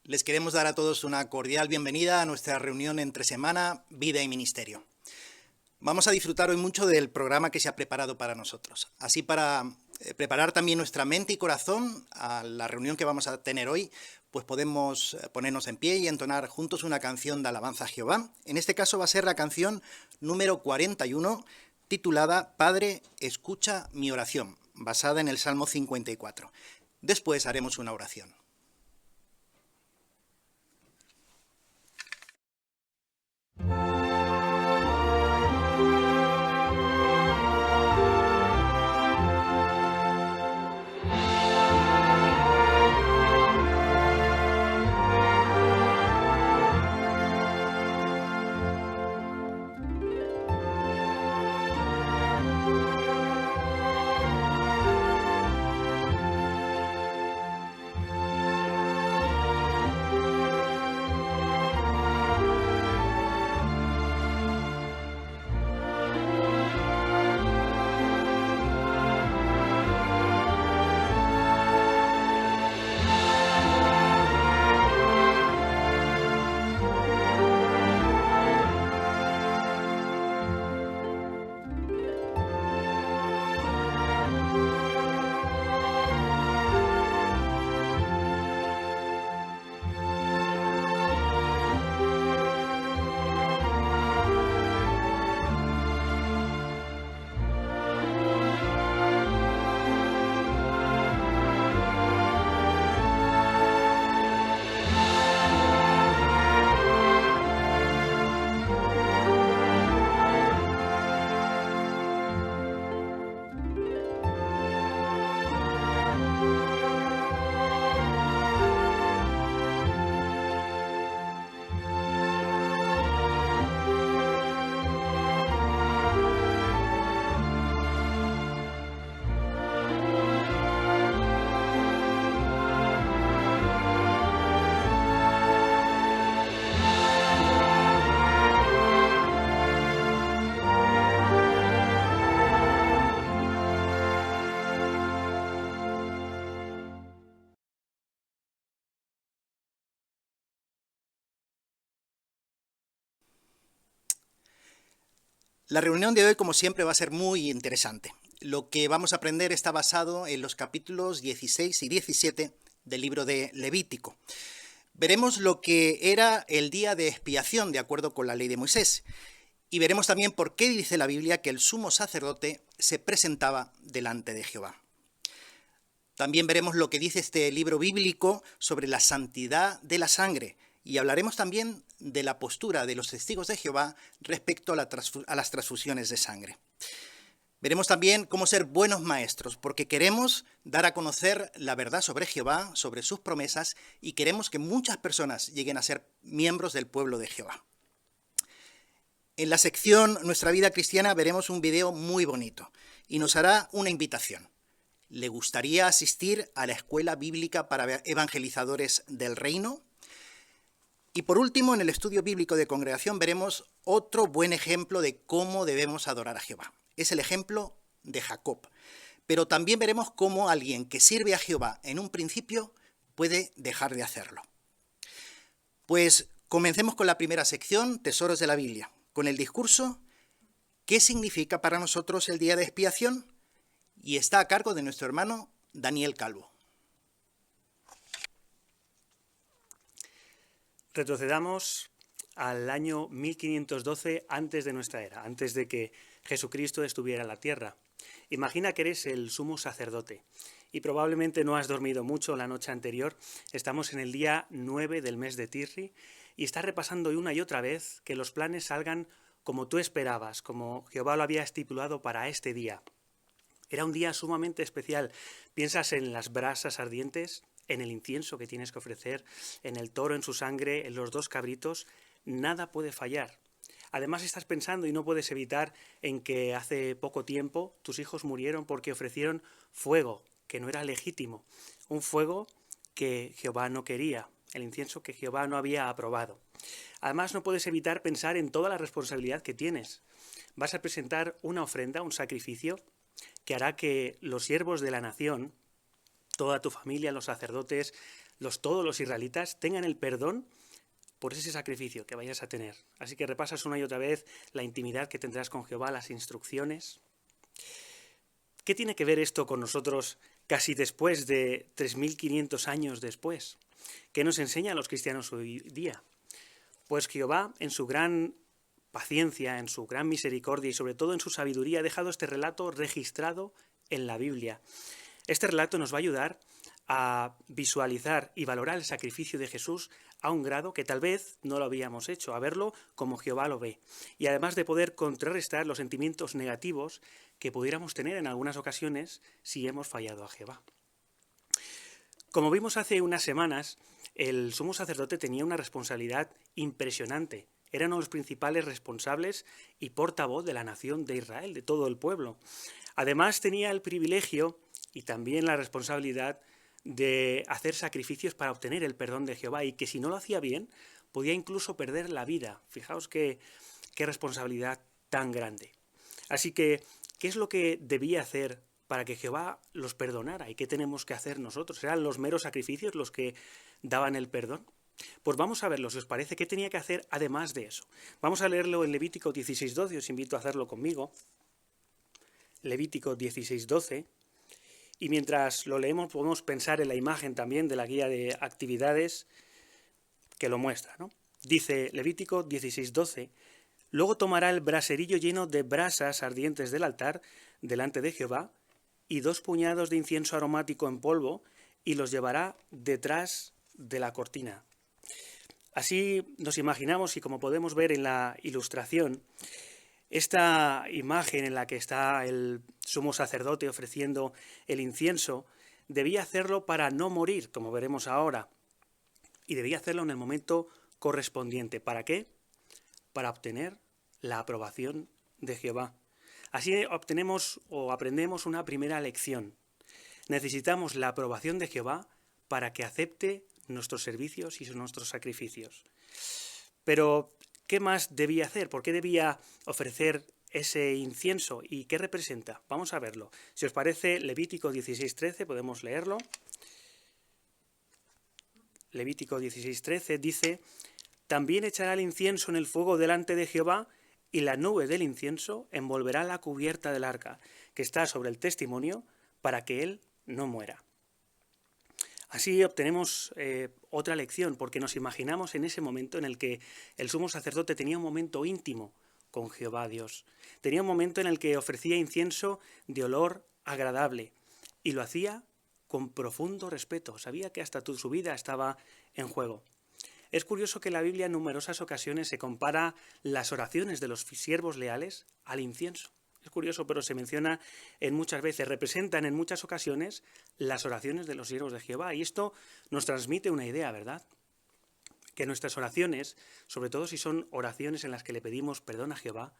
Les queremos dar a todos una cordial bienvenida a nuestra reunión entre semana, Vida y Ministerio. Vamos a disfrutar hoy mucho del programa que se ha preparado para nosotros. Así, para preparar también nuestra mente y corazón a la reunión que vamos a tener hoy, pues podemos ponernos en pie y entonar juntos una canción de alabanza a Jehová. En este caso va a ser la canción número 41, titulada Padre, escucha mi oración, basada en el Salmo 54. Después haremos una oración. La reunión de hoy, como siempre, va a ser muy interesante. Lo que vamos a aprender está basado en los capítulos 16 y 17 del libro de Levítico. Veremos lo que era el día de expiación de acuerdo con la ley de Moisés. Y veremos también por qué dice la Biblia que el sumo sacerdote se presentaba delante de Jehová. También veremos lo que dice este libro bíblico sobre la santidad de la sangre. Y hablaremos también de la postura de los testigos de Jehová respecto a las transfusiones de sangre. Veremos también cómo ser buenos maestros, porque queremos dar a conocer la verdad sobre Jehová, sobre sus promesas, y queremos que muchas personas lleguen a ser miembros del pueblo de Jehová. En la sección Nuestra vida cristiana veremos un video muy bonito y nos hará una invitación. ¿Le gustaría asistir a la escuela bíblica para evangelizadores del reino? Y por último, en el estudio bíblico de congregación veremos otro buen ejemplo de cómo debemos adorar a Jehová. Es el ejemplo de Jacob. Pero también veremos cómo alguien que sirve a Jehová en un principio puede dejar de hacerlo. Pues comencemos con la primera sección, Tesoros de la Biblia, con el discurso ¿Qué significa para nosotros el día de expiación? Y está a cargo de nuestro hermano Daniel Calvo. Retrocedamos al año 1512 antes de nuestra era, antes de que Jesucristo estuviera en la tierra. Imagina que eres el sumo sacerdote y probablemente no has dormido mucho la noche anterior. Estamos en el día 9 del mes de Tirri y estás repasando una y otra vez que los planes salgan como tú esperabas, como Jehová lo había estipulado para este día. Era un día sumamente especial. Piensas en las brasas ardientes, en el incienso que tienes que ofrecer, en el toro en su sangre, en los 2 cabritos. Nada puede fallar. Además estás pensando y no puedes evitar en que hace poco tiempo tus hijos murieron porque ofrecieron fuego, que no era legítimo. Un fuego que Jehová no quería, el incienso que Jehová no había aprobado. Además no puedes evitar pensar en toda la responsabilidad que tienes. Vas a presentar una ofrenda, un sacrificio, que hará que los siervos de la nación toda tu familia, los sacerdotes, todos los israelitas, tengan el perdón por ese sacrificio que vayas a tener. Así que repasas una y otra vez la intimidad que tendrás con Jehová, las instrucciones. ¿Qué tiene que ver esto con nosotros casi después de 3.500 años después? ¿Qué nos enseña a los cristianos hoy día? Pues Jehová, en su gran paciencia, en su gran misericordia y sobre todo en su sabiduría, ha dejado este relato registrado en la Biblia. Este relato nos va a ayudar a visualizar y valorar el sacrificio de Jesús a un grado que tal vez no lo habíamos hecho, a verlo como Jehová lo ve. Y además de poder contrarrestar los sentimientos negativos que pudiéramos tener en algunas ocasiones si hemos fallado a Jehová. Como vimos hace unas semanas, el sumo sacerdote tenía una responsabilidad impresionante. Era uno de los principales responsables y portavoz de la nación de Israel, de todo el pueblo. Además tenía el privilegio y también la responsabilidad de hacer sacrificios para obtener el perdón de Jehová, y que si no lo hacía bien, podía incluso perder la vida. Fijaos qué responsabilidad tan grande. Así que, ¿qué es lo que debía hacer para que Jehová los perdonara? ¿Y qué tenemos que hacer nosotros? ¿Eran los meros sacrificios los que daban el perdón? Pues vamos a verlo, si os parece, qué tenía que hacer además de eso. Vamos a leerlo en Levítico 16:12, os invito a hacerlo conmigo. Levítico 16:12. Y mientras lo leemos podemos pensar en la imagen también de la guía de actividades que lo muestra, ¿no? Dice Levítico 16:12, luego tomará el braserillo lleno de brasas ardientes del altar delante de Jehová y 2 puñados de incienso aromático en polvo y los llevará detrás de la cortina. Así nos imaginamos, y como podemos ver en la ilustración, esta imagen en la que está el sumo sacerdote ofreciendo el incienso, debía hacerlo para no morir, como veremos ahora, y debía hacerlo en el momento correspondiente. ¿Para qué? Para obtener la aprobación de Jehová. Así obtenemos o aprendemos una primera lección. Necesitamos la aprobación de Jehová para que acepte nuestros servicios y nuestros sacrificios. Pero ¿qué más debía hacer? ¿Por qué debía ofrecer ese incienso? ¿Y qué representa? Vamos a verlo. Si os parece, Levítico 16:13, podemos leerlo. Levítico 16:13 dice, también echará el incienso en el fuego delante de Jehová, y la nube del incienso envolverá la cubierta del arca, que está sobre el testimonio, para que él no muera. Así obtenemos otra lección, porque nos imaginamos en ese momento en el que el sumo sacerdote tenía un momento íntimo con Jehová Dios. Tenía un momento en el que ofrecía incienso de olor agradable y lo hacía con profundo respeto. Sabía que hasta su vida estaba en juego. Es curioso que en la Biblia en numerosas ocasiones se compara las oraciones de los siervos leales al incienso. Es curioso, pero se menciona en muchas veces, representan en muchas ocasiones las oraciones de los siervos de Jehová. Y esto nos transmite una idea, ¿verdad? Que nuestras oraciones, sobre todo si son oraciones en las que le pedimos perdón a Jehová,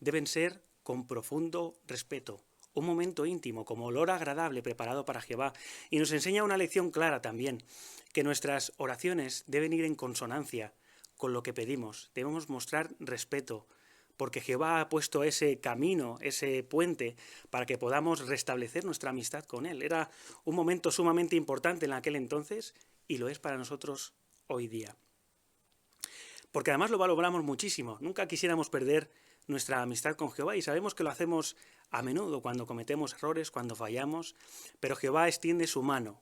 deben ser con profundo respeto, un momento íntimo, como olor agradable preparado para Jehová. Y nos enseña una lección clara también, que nuestras oraciones deben ir en consonancia con lo que pedimos. Debemos mostrar respeto, porque Jehová ha puesto ese camino, ese puente, para que podamos restablecer nuestra amistad con Él. Era un momento sumamente importante en aquel entonces y lo es para nosotros hoy día. Porque además lo valoramos muchísimo. Nunca quisiéramos perder nuestra amistad con Jehová y sabemos que lo hacemos a menudo cuando cometemos errores, cuando fallamos, pero Jehová extiende su mano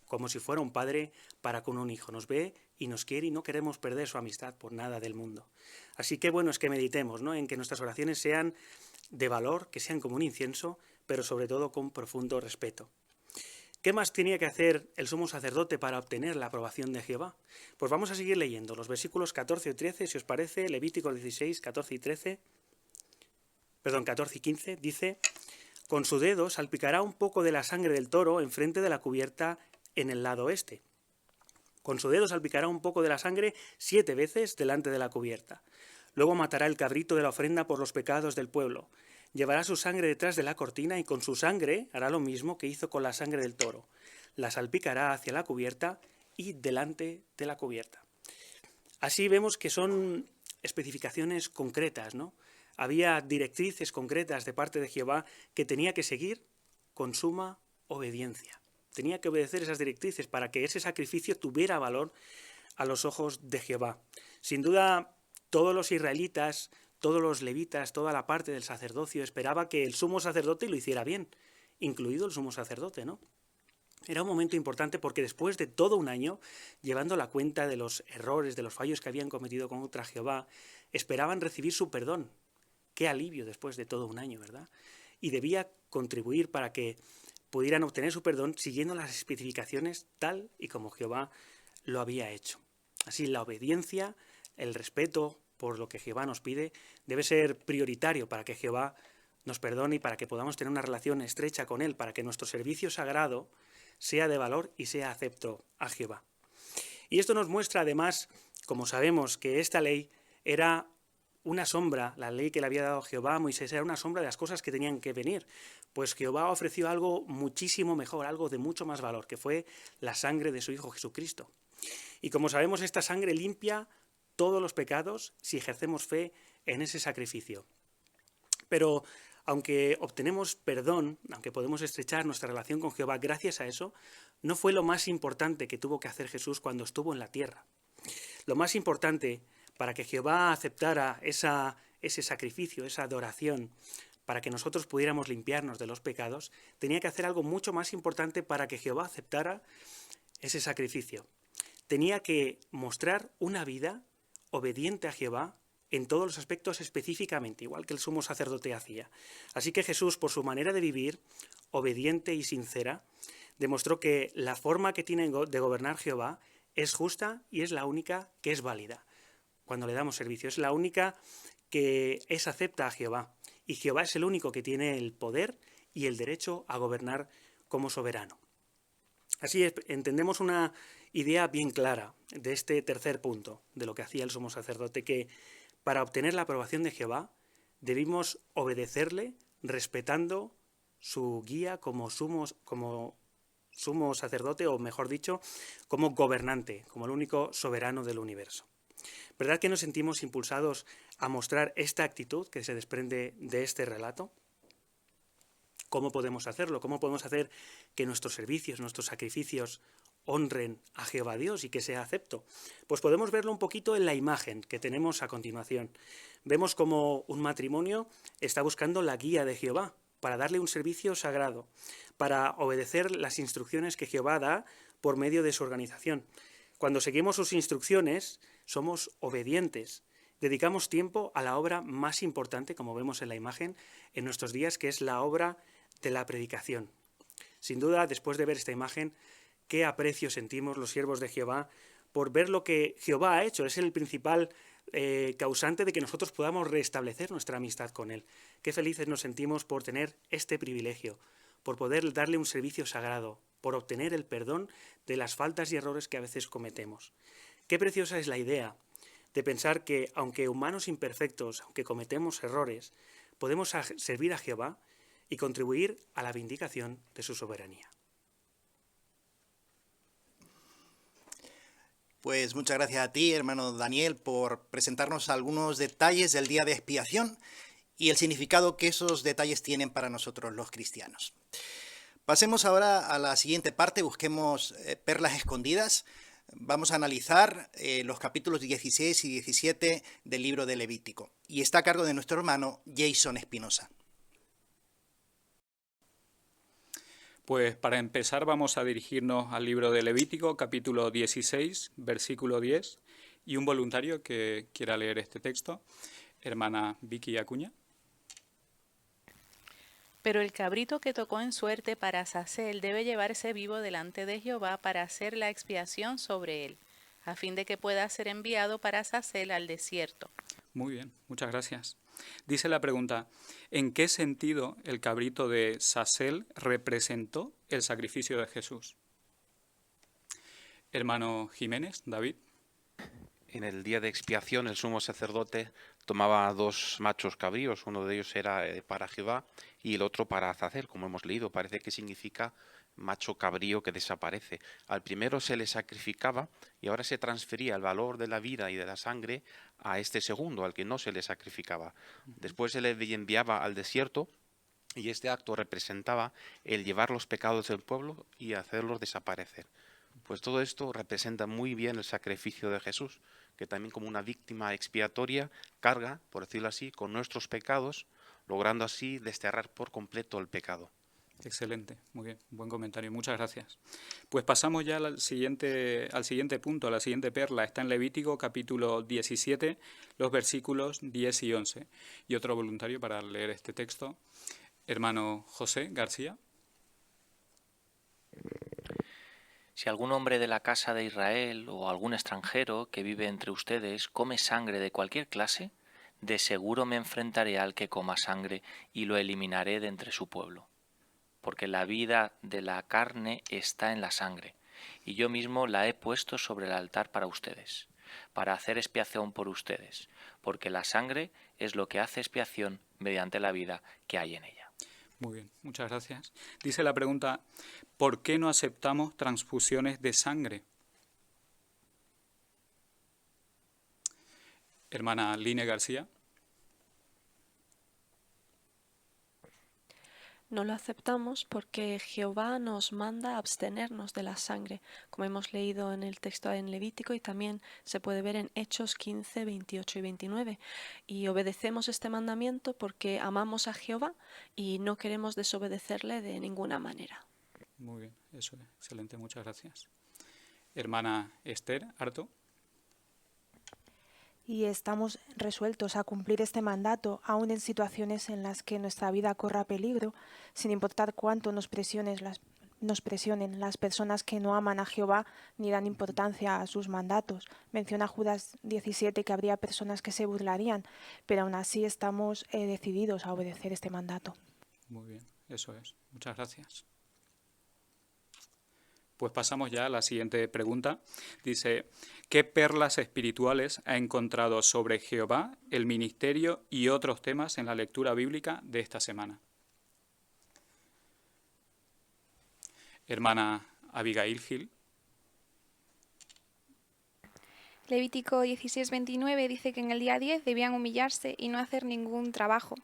como si fuera un padre para con un hijo. Nos ve y nos quiere y no queremos perder su amistad por nada del mundo. Así que bueno es que meditemos, ¿no?, en que nuestras oraciones sean de valor, que sean como un incienso, pero sobre todo con profundo respeto. ¿Qué más tenía que hacer el sumo sacerdote para obtener la aprobación de Jehová? Pues vamos a seguir leyendo los versículos 14 y 13, si os parece, Levítico 16, 14 y 15, dice, con su dedo salpicará un poco de la sangre del toro enfrente de la cubierta en el lado este. Con su dedo salpicará un poco de la sangre 7 veces delante de la cubierta. Luego matará el cabrito de la ofrenda por los pecados del pueblo. Llevará su sangre detrás de la cortina y con su sangre hará lo mismo que hizo con la sangre del toro. La salpicará hacia la cubierta y delante de la cubierta. Así vemos que son especificaciones concretas, ¿no? Había directrices concretas de parte de Jehová que tenía que seguir con suma obediencia. tenía que obedecer esas directrices para que ese sacrificio tuviera valor a los ojos de Jehová. Sin duda, todos los israelitas, todos los levitas, toda la parte del sacerdocio esperaba que el sumo sacerdote lo hiciera bien, incluido el sumo sacerdote, ¿no? Era un momento importante porque después de todo un año, llevando la cuenta de los errores, de los fallos que habían cometido contra Jehová, esperaban recibir su perdón. Qué alivio después de todo un año, ¿verdad? Y debía contribuir para que pudieran obtener su perdón siguiendo las especificaciones tal y como Jehová lo había hecho. Así, la obediencia, el respeto por lo que Jehová nos pide, debe ser prioritario para que Jehová nos perdone y para que podamos tener una relación estrecha con Él, para que nuestro servicio sagrado sea de valor y sea acepto a Jehová. Y esto nos muestra además, como sabemos, que esta ley era una sombra, la ley que le había dado Jehová a Moisés era una sombra de las cosas que tenían que venir, pues Jehová ofreció algo muchísimo mejor, algo de mucho más valor, que fue la sangre de su Hijo Jesucristo. Y como sabemos, esta sangre limpia todos los pecados si ejercemos fe en ese sacrificio. Pero aunque obtenemos perdón, aunque podemos estrechar nuestra relación con Jehová gracias a eso, no fue lo más importante que tuvo que hacer Jesús cuando estuvo en la tierra. Lo más importante para que Jehová aceptara ese sacrificio, esa adoración, para que nosotros pudiéramos limpiarnos de los pecados, tenía que hacer algo mucho más importante para que Jehová aceptara ese sacrificio. Tenía que mostrar una vida obediente a Jehová en todos los aspectos específicamente, igual que el sumo sacerdote hacía. Así que Jesús, por su manera de vivir, obediente y sincera, demostró que la forma que tiene de gobernar Jehová es justa y es la única que es válida. Cuando le damos servicio, es la única que es acepta a Jehová. Y Jehová es el único que tiene el poder y el derecho a gobernar como soberano. Así entendemos una idea bien clara de este tercer punto, de lo que hacía el sumo sacerdote, que para obtener la aprobación de Jehová debimos obedecerle respetando su guía como sumo sacerdote, o mejor dicho, como gobernante, como el único soberano del universo. ¿Verdad que nos sentimos impulsados a mostrar esta actitud que se desprende de este relato? ¿Cómo podemos hacerlo? ¿Cómo podemos hacer que nuestros servicios, nuestros sacrificios honren a Jehová Dios y que sea acepto? Pues podemos verlo un poquito en la imagen que tenemos a continuación. Vemos como un matrimonio está buscando la guía de Jehová para darle un servicio sagrado, para obedecer las instrucciones que Jehová da por medio de su organización. Cuando seguimos sus instrucciones, somos obedientes. Dedicamos tiempo a la obra más importante, como vemos en la imagen, en nuestros días, que es la obra de la predicación. Sin duda, después de ver esta imagen, qué aprecio sentimos los siervos de Jehová por ver lo que Jehová ha hecho. Es el principal causante de que nosotros podamos restablecer nuestra amistad con Él. Qué felices nos sentimos por tener este privilegio, por poder darle un servicio sagrado, por obtener el perdón de las faltas y errores que a veces cometemos. Qué preciosa es la idea de pensar que, aunque humanos imperfectos, aunque cometemos errores, podemos servir a Jehová y contribuir a la vindicación de su soberanía. Pues muchas gracias a ti, hermano Daniel, por presentarnos algunos detalles del día de expiación y el significado que esos detalles tienen para nosotros los cristianos. Pasemos ahora a la siguiente parte, busquemos perlas escondidas. Vamos a analizar los capítulos 16 y 17 del libro de Levítico. Y está a cargo de nuestro hermano Jason Espinosa. Pues para empezar vamos a dirigirnos al libro de Levítico, capítulo 16, versículo 10, y un voluntario que quiera leer este texto, hermana Vicky Acuña. Pero el cabrito que tocó en suerte para Azazel debe llevarse vivo delante de Jehová para hacer la expiación sobre él, a fin de que pueda ser enviado para Azazel al desierto. Muy bien, muchas gracias. Dice la pregunta, ¿en qué sentido el cabrito de Azazel representó el sacrificio de Jesús? Hermano Jiménez, David. En el día de expiación el sumo sacerdote tomaba 2 machos cabríos, uno de ellos era para Jehová y el otro para Azazel, como hemos leído, parece que significa macho cabrío que desaparece. Al primero se le sacrificaba y ahora se transfería el valor de la vida y de la sangre a este segundo, al que no se le sacrificaba. Después se le enviaba al desierto y este acto representaba el llevar los pecados del pueblo y hacerlos desaparecer. Pues todo esto representa muy bien el sacrificio de Jesús, que también como una víctima expiatoria carga, por decirlo así, con nuestros pecados, logrando así desterrar por completo el pecado. Excelente, muy bien, buen comentario, muchas gracias. Pues pasamos ya al siguiente punto, a la siguiente perla. Está en Levítico capítulo 17, los versículos 10 y 11. Y otro voluntario para leer este texto, hermano José García. Si algún hombre de la casa de Israel o algún extranjero que vive entre ustedes come sangre de cualquier clase, de seguro me enfrentaré al que coma sangre y lo eliminaré de entre su pueblo. Porque la vida de la carne está en la sangre, y yo mismo la he puesto sobre el altar para ustedes, para hacer expiación por ustedes, porque la sangre es lo que hace expiación mediante la vida que hay en ella. Muy bien, muchas gracias. Dice la pregunta, ¿por qué no aceptamos transfusiones de sangre? Hermana Line García. No lo aceptamos porque Jehová nos manda abstenernos de la sangre, como hemos leído en el texto en Levítico y también se puede ver en Hechos 15, 28 y 29. Y obedecemos este mandamiento porque amamos a Jehová y no queremos desobedecerle de ninguna manera. Muy bien, eso es excelente, muchas gracias. Hermana Esther Harto. Y estamos resueltos a cumplir este mandato, aun en situaciones en las que nuestra vida corra peligro, sin importar cuánto nos presionen las personas que no aman a Jehová ni dan importancia a sus mandatos. Menciona Judas 17 que habría personas que se burlarían, pero aún así estamos decididos a obedecer este mandato. Muy bien, eso es. Muchas gracias. Pues pasamos ya a la siguiente pregunta. Dice, ¿qué perlas espirituales ha encontrado sobre Jehová, el ministerio y otros temas en la lectura bíblica de esta semana? Hermana Abigail Gil. Levítico 16:29 dice que en el día 10 debían humillarse y no hacer ningún trabajo.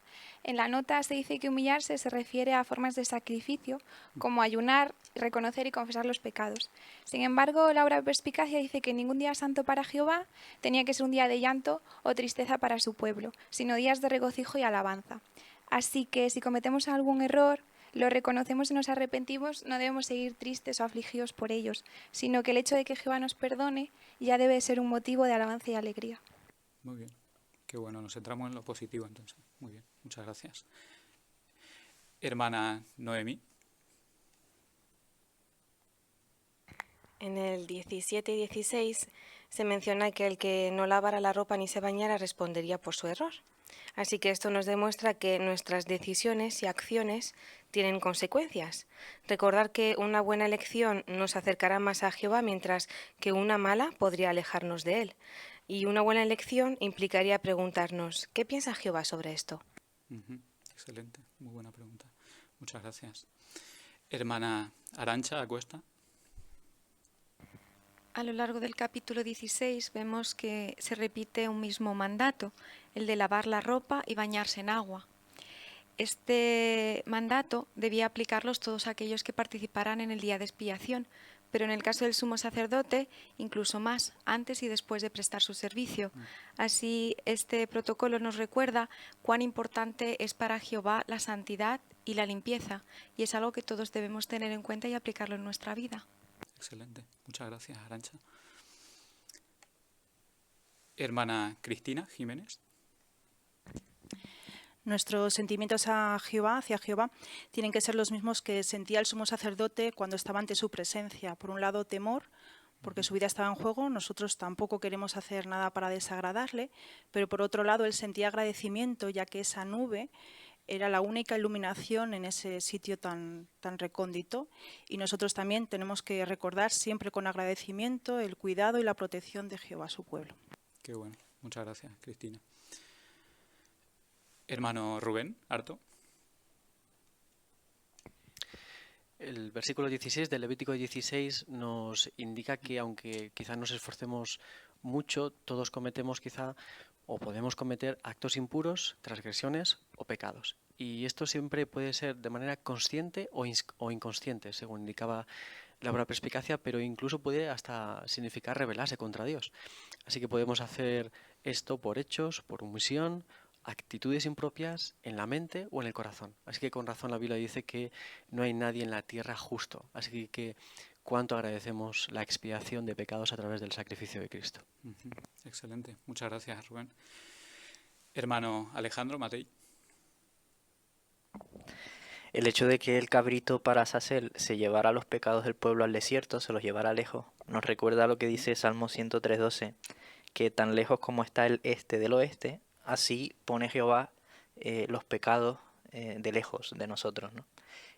En la nota se dice que humillarse se refiere a formas de sacrificio, como ayunar, reconocer y confesar los pecados. Sin embargo, la obra de perspicacia dice que ningún día santo para Jehová tenía que ser un día de llanto o tristeza para su pueblo, sino días de regocijo y alabanza. Así que si cometemos algún error, lo reconocemos y nos arrepentimos, no debemos seguir tristes o afligidos por ellos, sino que el hecho de que Jehová nos perdone ya debe ser un motivo de alabanza y alegría. Muy bien, qué bueno, nos centramos en lo positivo entonces. Muy bien, muchas gracias. Hermana Noemí. En el 17 y 16 se menciona que el que no lavara la ropa ni se bañara respondería por su error. Así que esto nos demuestra que nuestras decisiones y acciones tienen consecuencias. Recordar que una buena elección nos acercará más a Jehová, mientras que una mala podría alejarnos de él. Y una buena elección implicaría preguntarnos, ¿qué piensa Jehová sobre esto? Excelente, muy buena pregunta. Muchas gracias. Hermana Arantxa Acuesta. A lo largo del capítulo 16 vemos que se repite un mismo mandato, el de lavar la ropa y bañarse en agua. Este mandato debía aplicarlos todos aquellos que participaran en el día de expiación, pero en el caso del sumo sacerdote, incluso más, antes y después de prestar su servicio. Así, este protocolo nos recuerda cuán importante es para Jehová la santidad y la limpieza, y es algo que todos debemos tener en cuenta y aplicarlo en nuestra vida. Excelente, muchas gracias, Arantxa. Hermana Cristina Jiménez. Nuestros sentimientos hacia Jehová, tienen que ser los mismos que sentía el sumo sacerdote cuando estaba ante su presencia. Por un lado, temor, porque su vida estaba en juego, nosotros tampoco queremos hacer nada para desagradarle, pero por otro lado, él sentía agradecimiento, ya que esa nube era la única iluminación en ese sitio tan recóndito, y nosotros también tenemos que recordar siempre con agradecimiento el cuidado y la protección de Jehová a su pueblo. Qué bueno, muchas gracias, Cristina. Hermano Rubén Harto. El versículo 16 del Levítico 16 nos indica que aunque quizá nos esforcemos mucho, todos cometemos quizá o podemos cometer actos impuros, transgresiones o pecados. Y esto siempre puede ser de manera consciente o inconsciente, según indicaba la obra Perspicacia, pero incluso puede hasta significar rebelarse contra Dios. Así que podemos hacer esto por hechos, por omisión, actitudes impropias en la mente o en el corazón. Así que con razón la Biblia dice que no hay nadie en la tierra justo. Así que cuánto agradecemos la expiación de pecados a través del sacrificio de Cristo. Excelente. Muchas gracias, Rubén. Hermano Alejandro, Matei. El hecho de que el cabrito para Azazel se llevara los pecados del pueblo al desierto, se los llevara lejos, nos recuerda lo que dice Salmo 103:12, que tan lejos como está el este del oeste, así pone Jehová los pecados de lejos de nosotros, ¿no?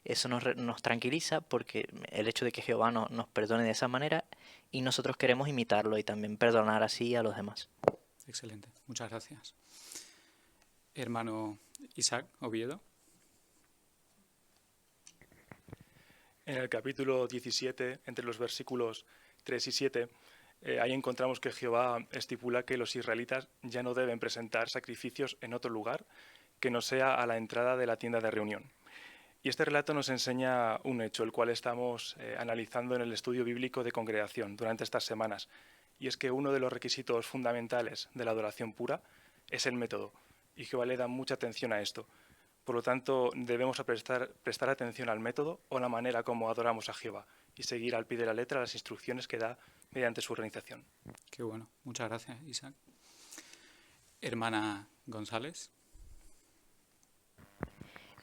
Eso nos tranquiliza porque el hecho de que Jehová nos perdone de esa manera y nosotros queremos imitarlo y también perdonar así a los demás. Excelente. Muchas gracias. Hermano Isaac Oviedo. En el capítulo 17, entre los versículos 3 y 7, ahí encontramos que Jehová estipula que los israelitas ya no deben presentar sacrificios en otro lugar que no sea a la entrada de la tienda de reunión. Y este relato nos enseña un hecho, el cual estamos analizando en el estudio bíblico de congregación durante estas semanas, y es que uno de los requisitos fundamentales de la adoración pura es el método, y Jehová le da mucha atención a esto. Por lo tanto, debemos prestar atención al método o la manera como adoramos a Jehová y seguir al pie de la letra las instrucciones que da mediante su organización. Qué bueno. Muchas gracias, Isaac. Hermana González.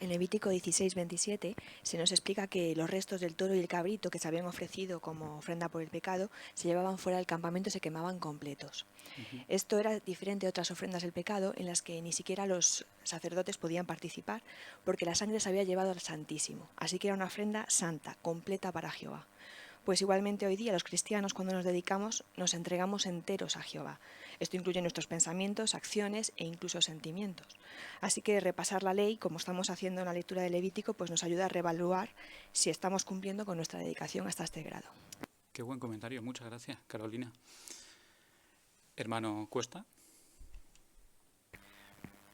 En Levítico 16:27 se nos explica que los restos del toro y el cabrito que se habían ofrecido como ofrenda por el pecado se llevaban fuera del campamento y se quemaban completos. Esto era diferente de otras ofrendas del pecado en las que ni siquiera los sacerdotes podían participar porque la sangre se había llevado al Santísimo. Así que era una ofrenda santa, completa para Jehová. Pues igualmente hoy día los cristianos, cuando nos dedicamos, nos entregamos enteros a Jehová. Esto incluye nuestros pensamientos, acciones e incluso sentimientos. Así que repasar la ley, como estamos haciendo en la lectura de Levítico, pues nos ayuda a reevaluar si estamos cumpliendo con nuestra dedicación hasta este grado. Qué buen comentario. Muchas gracias, Carolina. Hermano Cuesta.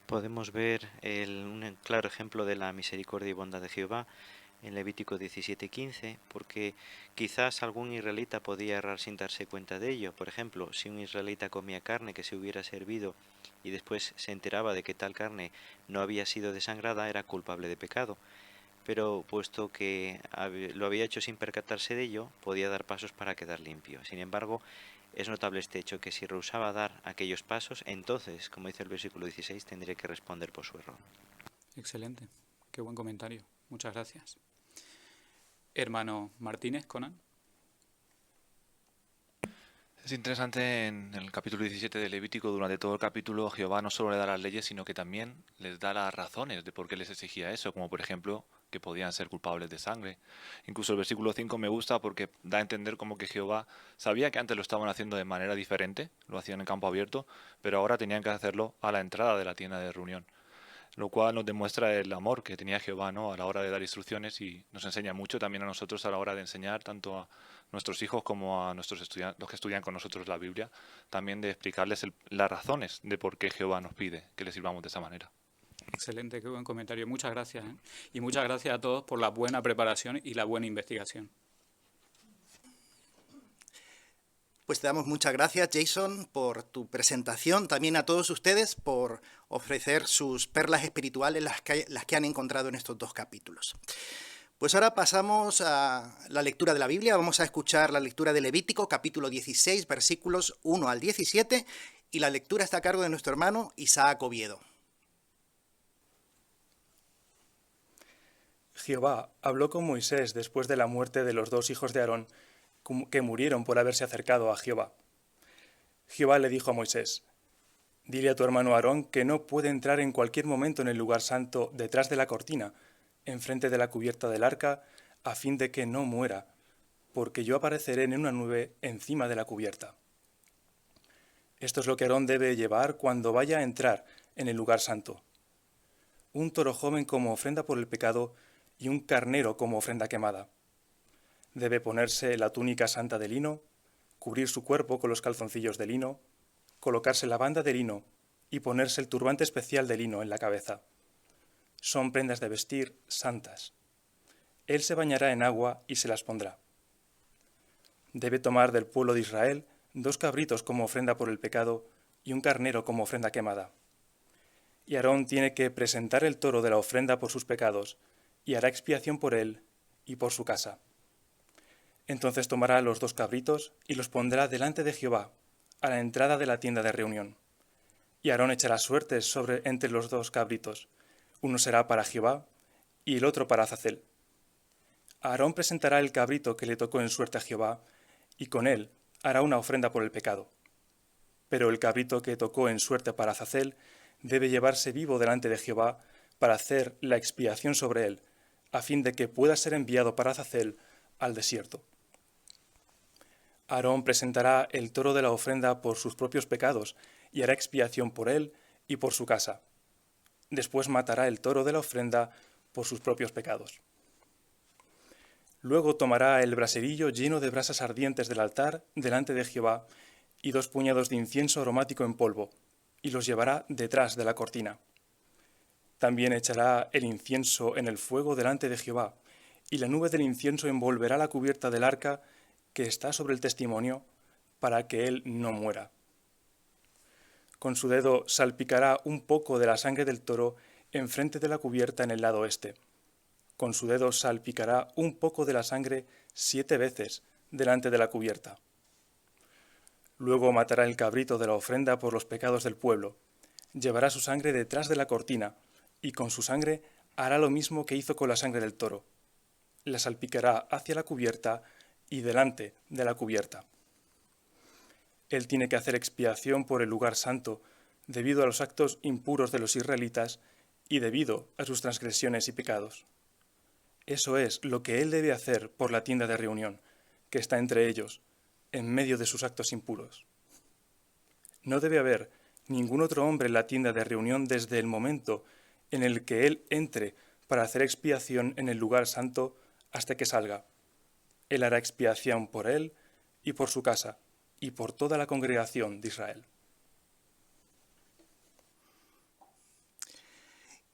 Podemos ver un claro ejemplo de la misericordia y bondad de Jehová en Levítico 17:15, porque quizás algún israelita podía errar sin darse cuenta de ello. Por ejemplo, si un israelita comía carne que se hubiera servido y después se enteraba de que tal carne no había sido desangrada, era culpable de pecado. Pero puesto que lo había hecho sin percatarse de ello, podía dar pasos para quedar limpio. Sin embargo, es notable este hecho, que si rehusaba dar aquellos pasos, entonces, como dice el versículo 16, tendría que responder por su error. Excelente. Qué buen comentario. Muchas gracias. Hermano Martínez, Conan. Es interesante en el capítulo 17 de Levítico, durante todo el capítulo, Jehová no solo le da las leyes, sino que también les da las razones de por qué les exigía eso, como por ejemplo que podían ser culpables de sangre. Incluso el versículo 5 me gusta porque da a entender como que Jehová sabía que antes lo estaban haciendo de manera diferente, lo hacían en campo abierto, pero ahora tenían que hacerlo a la entrada de la tienda de reunión, lo cual nos demuestra el amor que tenía Jehová, ¿no?, a la hora de dar instrucciones, y nos enseña mucho también a nosotros a la hora de enseñar tanto a nuestros hijos como a nuestros estudiantes, los que estudian con nosotros la Biblia, también de explicarles las razones de por qué Jehová nos pide que le sirvamos de esa manera. Excelente, qué buen comentario. Muchas gracias. Y muchas gracias a todos por la buena preparación y la buena investigación. Pues te damos muchas gracias, Jason, por tu presentación. También a todos ustedes por ofrecer sus perlas espirituales, las que han encontrado en estos dos capítulos. Pues ahora pasamos a la lectura de la Biblia. Vamos a escuchar la lectura de Levítico, capítulo 16, versículos 1 al 17. Y la lectura está a cargo de nuestro hermano Isaac Oviedo. Jehová habló con Moisés después de la muerte de los dos hijos de Aarón, que murieron por haberse acercado a Jehová. Jehová le dijo a Moisés: dile a tu hermano Aarón que no puede entrar en cualquier momento en el lugar santo detrás de la cortina, enfrente de la cubierta del arca, a fin de que no muera, porque yo apareceré en una nube encima de la cubierta. Esto es lo que Aarón debe llevar cuando vaya a entrar en el lugar santo: un toro joven como ofrenda por el pecado y un carnero como ofrenda quemada. Debe ponerse la túnica santa de lino, cubrir su cuerpo con los calzoncillos de lino, colocarse la banda de lino y ponerse el turbante especial de lino en la cabeza. Son prendas de vestir santas. Él se bañará en agua y se las pondrá. Debe tomar del pueblo de Israel 2 cabritos como ofrenda por el pecado y un carnero como ofrenda quemada. Y Aarón tiene que presentar el toro de la ofrenda por sus pecados, y hará expiación por él y por su casa. Entonces tomará los 2 cabritos y los pondrá delante de Jehová, a la entrada de la tienda de reunión. Y Aarón echará suertes entre los 2 cabritos. Uno será para Jehová y el otro para Azazel. Aarón presentará el cabrito que le tocó en suerte a Jehová, y con él hará una ofrenda por el pecado. Pero el cabrito que tocó en suerte para Azazel debe llevarse vivo delante de Jehová para hacer la expiación sobre él, a fin de que pueda ser enviado para Azazel al desierto. Aarón presentará el toro de la ofrenda por sus propios pecados y hará expiación por él y por su casa. Después matará el toro de la ofrenda por sus propios pecados. Luego tomará el braserillo lleno de brasas ardientes del altar delante de Jehová y 2 puñados de incienso aromático en polvo, y los llevará detrás de la cortina. También echará el incienso en el fuego delante de Jehová, y la nube del incienso envolverá la cubierta del arca que está sobre el testimonio, para que él no muera. Con su dedo salpicará un poco de la sangre del toro enfrente de la cubierta en el lado este. Con su dedo salpicará un poco de la sangre 7 veces delante de la cubierta. Luego matará el cabrito de la ofrenda por los pecados del pueblo. Llevará su sangre detrás de la cortina, y con su sangre hará lo mismo que hizo con la sangre del toro. La salpicará hacia la cubierta y delante de la cubierta. Él tiene que hacer expiación por el lugar santo, debido a los actos impuros de los israelitas y debido a sus transgresiones y pecados. Eso es lo que él debe hacer por la tienda de reunión, que está entre ellos, en medio de sus actos impuros. No debe haber ningún otro hombre en la tienda de reunión desde el momento en el que él entre para hacer expiación en el lugar santo hasta que salga. Él hará expiación por él y por su casa y por toda la congregación de Israel.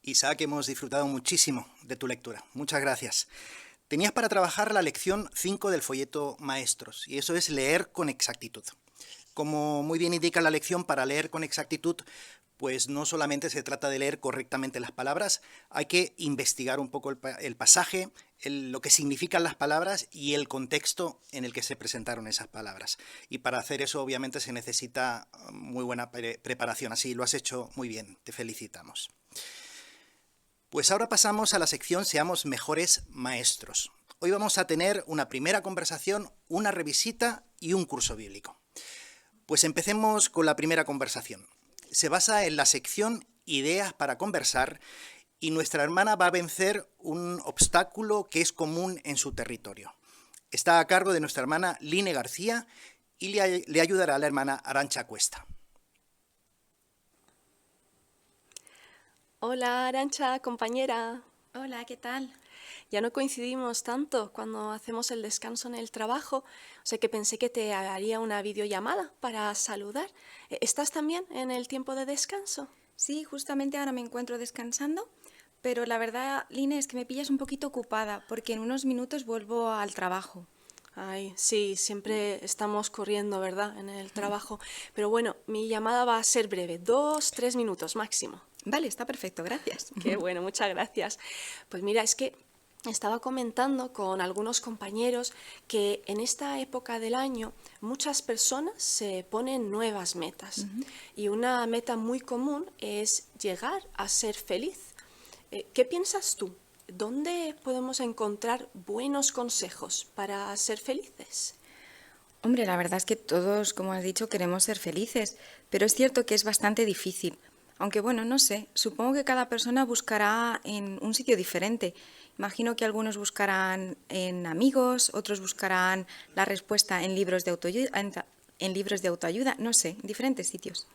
Isaac, hemos disfrutado muchísimo de tu lectura. Muchas gracias. Tenías para trabajar la lección 5 del folleto Maestros, y eso es leer con exactitud. Como muy bien indica la lección, para leer con exactitud, pues no solamente se trata de leer correctamente las palabras, hay que investigar un poco el pasaje, lo que significan las palabras y el contexto en el que se presentaron esas palabras. Y para hacer eso, obviamente, se necesita muy buena preparación. Así lo has hecho muy bien, te felicitamos. Pues ahora pasamos a la sección Seamos mejores maestros. Hoy vamos a tener una primera conversación, una revisita y un curso bíblico. Pues empecemos con la primera conversación. Se basa en la sección Ideas para conversar y nuestra hermana va a vencer un obstáculo que es común en su territorio. Está a cargo de nuestra hermana Line García y le ayudará a la hermana Arantxa Cuesta. Hola Arantxa, compañera. Hola, ¿qué tal? Ya no coincidimos tanto cuando hacemos el descanso en el trabajo, o sea que pensé que te haría una videollamada para saludar. ¿Estás también en el tiempo de descanso? Sí, justamente ahora me encuentro descansando, pero la verdad, Line, es que me pillas un poquito ocupada porque en unos minutos vuelvo al trabajo. Ay, sí, siempre estamos corriendo, ¿verdad?, en el trabajo. Pero bueno, mi llamada va a ser breve, 2-3 minutos máximo. Vale, está perfecto, gracias. Qué bueno, muchas gracias. Pues mira, es que estaba comentando con algunos compañeros que en esta época del año muchas personas se ponen nuevas metas. Y una meta muy común es llegar a ser feliz. ¿Qué piensas tú? ¿Dónde podemos encontrar buenos consejos para ser felices? Hombre, la verdad es que todos, como has dicho, queremos ser felices, pero es cierto que es bastante difícil. Aunque bueno, no sé, supongo que cada persona buscará en un sitio diferente. Imagino que algunos buscarán en amigos, otros buscarán la respuesta en libros de autoayuda, no sé, en diferentes sitios.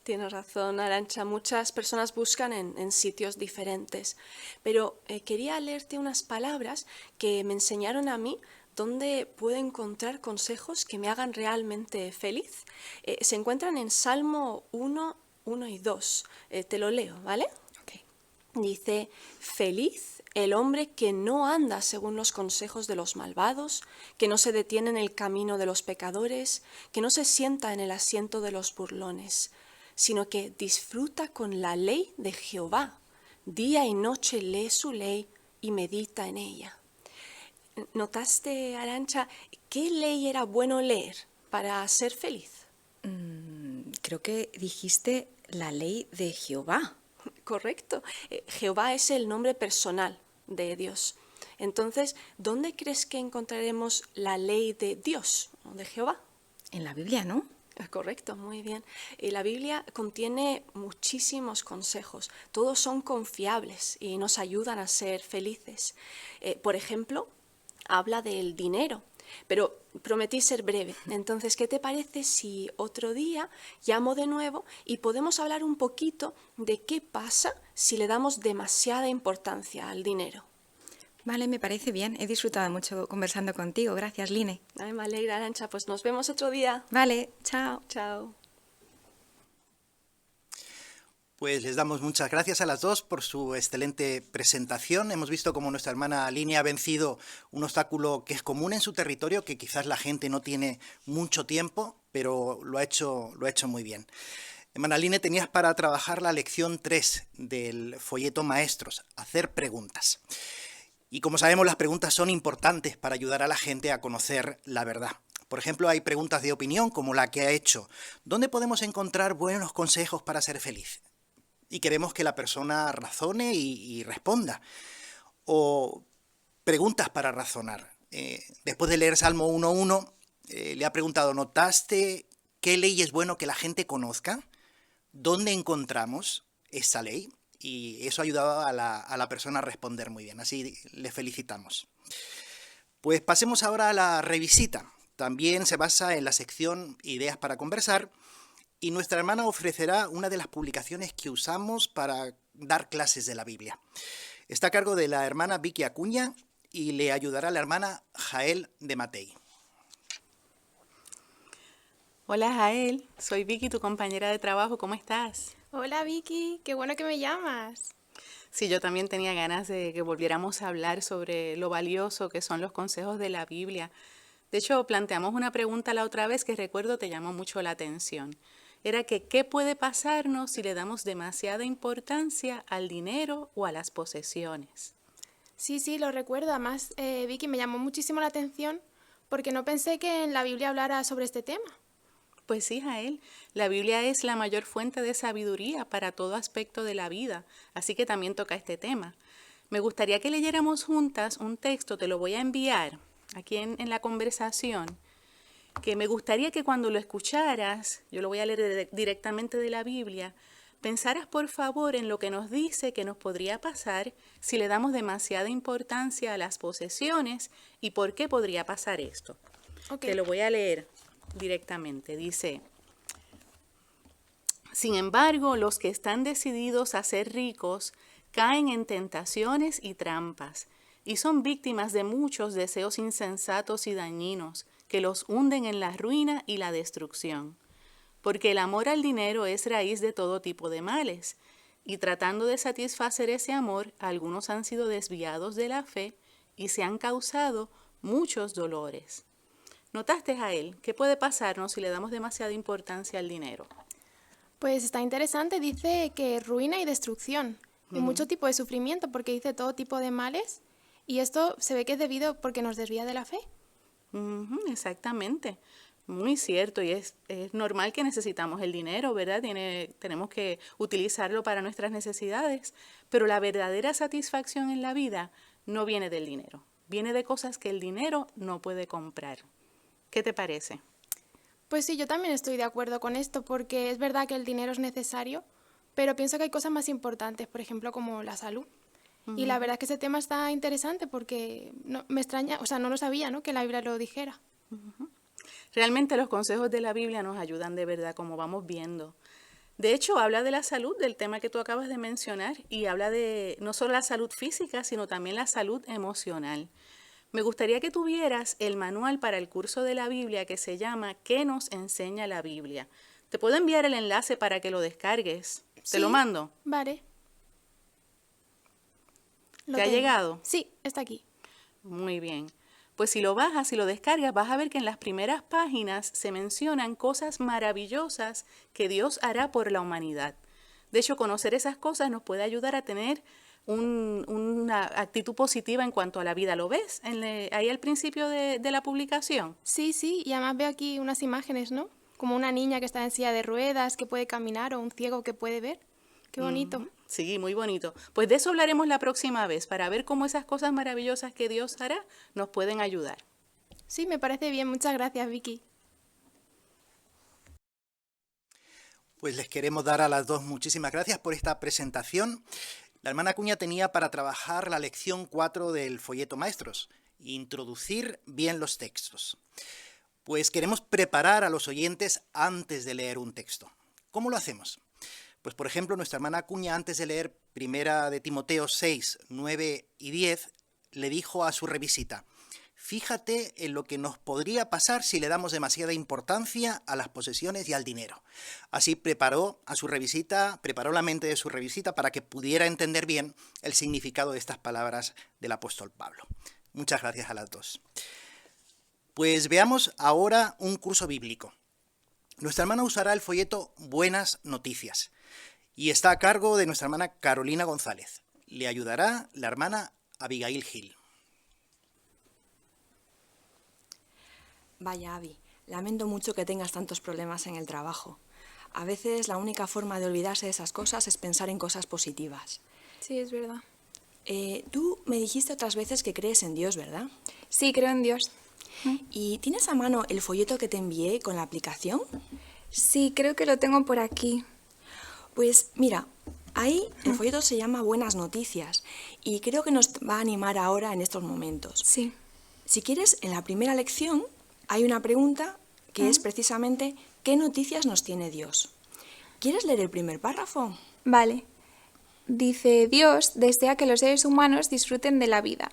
Tienes razón, Arantxa, muchas personas buscan en sitios diferentes. Pero quería leerte unas palabras que me enseñaron a mí donde puedo encontrar consejos que me hagan realmente feliz. Se encuentran en Salmo 1 y 2. Te lo leo, ¿vale? Okay. Dice, feliz el hombre que no anda según los consejos de los malvados, que no se detiene en el camino de los pecadores, que no se sienta en el asiento de los burlones, sino que disfruta con la ley de Jehová. Día y noche lee su ley y medita en ella. ¿Notaste, Arantxa, qué ley era bueno leer para ser feliz? Creo que dijiste la ley de Jehová. Correcto. Jehová es el nombre personal de Dios. Entonces, ¿dónde crees que encontraremos la ley de Dios, de Jehová? En la Biblia, ¿no? Correcto, muy bien. La Biblia contiene muchísimos consejos. Todos son confiables y nos ayudan a ser felices. Por ejemplo, habla del dinero. Pero prometí ser breve. Entonces, ¿qué te parece si otro día llamo de nuevo y podemos hablar un poquito de qué pasa si le damos demasiada importancia al dinero? Vale, me parece bien. He disfrutado mucho conversando contigo. Gracias, Line. Ay, me alegra, Arantxa. Pues nos vemos otro día. Vale, chao. Chao. Pues les damos muchas gracias a las dos por su excelente presentación. Hemos visto cómo nuestra hermana Line ha vencido un obstáculo que es común en su territorio, que quizás la gente no tiene mucho tiempo, pero lo ha hecho muy bien. Hermana Line, tenías para trabajar la lección 3 del folleto Maestros, hacer preguntas. Y como sabemos, las preguntas son importantes para ayudar a la gente a conocer la verdad. Por ejemplo, hay preguntas de opinión como la que ha hecho. ¿Dónde podemos encontrar buenos consejos para ser feliz? Y queremos que la persona razone y responda. O preguntas para razonar. Después de leer Salmo 1.1, le ha preguntado, ¿notaste qué ley es bueno que la gente conozca? ¿Dónde encontramos esa ley? Y eso ha ayudado a la persona a responder muy bien. Así le felicitamos. Pues pasemos ahora a la revisita. También se basa en la sección Ideas para conversar. Y nuestra hermana ofrecerá una de las publicaciones que usamos para dar clases de la Biblia. Está a cargo de la hermana Vicky Acuña y le ayudará la hermana Jael de Matei. Hola Jael, soy Vicky, tu compañera de trabajo, ¿cómo estás? Hola Vicky, qué bueno que me llamas. Sí, yo también tenía ganas de que volviéramos a hablar sobre lo valioso que son los consejos de la Biblia. De hecho, planteamos una pregunta la otra vez que recuerdo te llamó mucho la atención. Era que ¿qué puede pasarnos si le damos demasiada importancia al dinero o a las posesiones? Sí, lo recuerdo. Además, Vicky, me llamó muchísimo la atención porque no pensé que en la Biblia hablara sobre este tema. Pues sí, Jael, la Biblia es la mayor fuente de sabiduría para todo aspecto de la vida, así que también toca este tema. Me gustaría que leyéramos juntas un texto, te lo voy a enviar aquí en la conversación, que me gustaría que cuando lo escucharas, yo lo voy a leer directamente de la Biblia, pensaras por favor en lo que nos dice que nos podría pasar si le damos demasiada importancia a las posesiones y por qué podría pasar esto. Okay. Te lo voy a leer directamente. Dice, sin embargo, los que están decididos a ser ricos caen en tentaciones y trampas y son víctimas de muchos deseos insensatos y dañinos que los hunden en la ruina y la destrucción. Porque el amor al dinero es raíz de todo tipo de males, y tratando de satisfacer ese amor, algunos han sido desviados de la fe y se han causado muchos dolores. ¿Notaste, Jael, qué puede pasarnos si le damos demasiada importancia al dinero? Pues está interesante, dice que ruina y destrucción, y mucho tipo de sufrimiento, porque dice todo tipo de males, y esto se ve que es debido porque nos desvía de la fe. Exactamente, muy cierto, y es normal que necesitamos el dinero, ¿verdad? Tenemos que utilizarlo para nuestras necesidades, pero la verdadera satisfacción en la vida no viene del dinero, viene de cosas que el dinero no puede comprar. ¿Qué te parece? Pues sí, yo también estoy de acuerdo con esto, porque es verdad que el dinero es necesario, pero pienso que hay cosas más importantes, por ejemplo, como la salud. Y la verdad es que ese tema está interesante porque me extraña, o sea, no lo sabía, ¿no?, que la Biblia lo dijera. Realmente los consejos de la Biblia nos ayudan de verdad, como vamos viendo. De hecho, habla de la salud, del tema que tú acabas de mencionar, y habla de no solo la salud física, sino también la salud emocional. Me gustaría que tuvieras el manual para el curso de la Biblia que se llama ¿Qué nos enseña la Biblia? Te puedo enviar el enlace para que lo descargues. ¿Te lo mando? Vale. ¿Te ha llegado? Sí, está aquí. Muy bien. Pues si lo bajas, si lo descargas, vas a ver que en las primeras páginas se mencionan cosas maravillosas que Dios hará por la humanidad. De hecho, conocer esas cosas nos puede ayudar a tener una actitud positiva en cuanto a la vida. ¿Lo ves ahí al principio de la publicación? Sí, y además veo aquí unas imágenes, ¿no? Como una niña que está en silla de ruedas, que puede caminar, o un ciego que puede ver. Qué bonito. Sí, muy bonito. Pues de eso hablaremos la próxima vez, para ver cómo esas cosas maravillosas que Dios hará nos pueden ayudar. Sí, me parece bien. Muchas gracias, Vicky. Pues les queremos dar a las dos muchísimas gracias por esta presentación. La hermana Acuña tenía para trabajar la lección 4 del folleto Maestros, introducir bien los textos. Pues queremos preparar a los oyentes antes de leer un texto. ¿Cómo lo hacemos? Pues por ejemplo, nuestra hermana Acuña, antes de leer 1 de Timoteo 6, 9 y 10, le dijo a su revisita: fíjate en lo que nos podría pasar si le damos demasiada importancia a las posesiones y al dinero. Así preparó la mente de su revisita para que pudiera entender bien el significado de estas palabras del apóstol Pablo. Muchas gracias a las dos. Pues veamos ahora un curso bíblico. Nuestra hermana usará el folleto Buenas Noticias y está a cargo de nuestra hermana Carolina González. Le ayudará la hermana Abigail Gil. Vaya, Abby, lamento mucho que tengas tantos problemas en el trabajo. A veces la única forma de olvidarse de esas cosas es pensar en cosas positivas. Sí, es verdad. Tú me dijiste otras veces que crees en Dios, ¿verdad? Sí, creo en Dios. ¿Y tienes a mano el folleto que te envié con la aplicación? Sí, creo que lo tengo por aquí. Pues mira, ahí el folleto se llama Buenas Noticias y creo que nos va a animar ahora en estos momentos. Sí. Si quieres, en la primera lección hay una pregunta que es precisamente ¿qué noticias nos tiene Dios? ¿Quieres leer el primer párrafo? Vale. Dice: Dios desea que los seres humanos disfruten de la vida.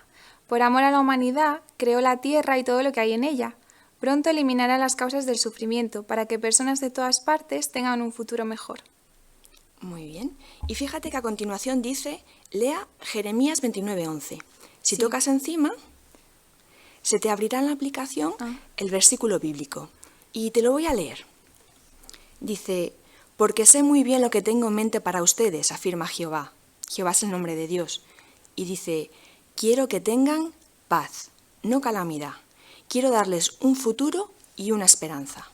Por amor a la humanidad, creó la tierra y todo lo que hay en ella. Pronto eliminará las causas del sufrimiento para que personas de todas partes tengan un futuro mejor. Muy bien. Y fíjate que a continuación dice, lea Jeremías 29:11. Si tocas encima, se te abrirá en la aplicación el versículo bíblico. Y te lo voy a leer. Dice: porque sé muy bien lo que tengo en mente para ustedes, afirma Jehová. Jehová es el nombre de Dios. Y dice: quiero que tengan paz, no calamidad. Quiero darles un futuro y una esperanza.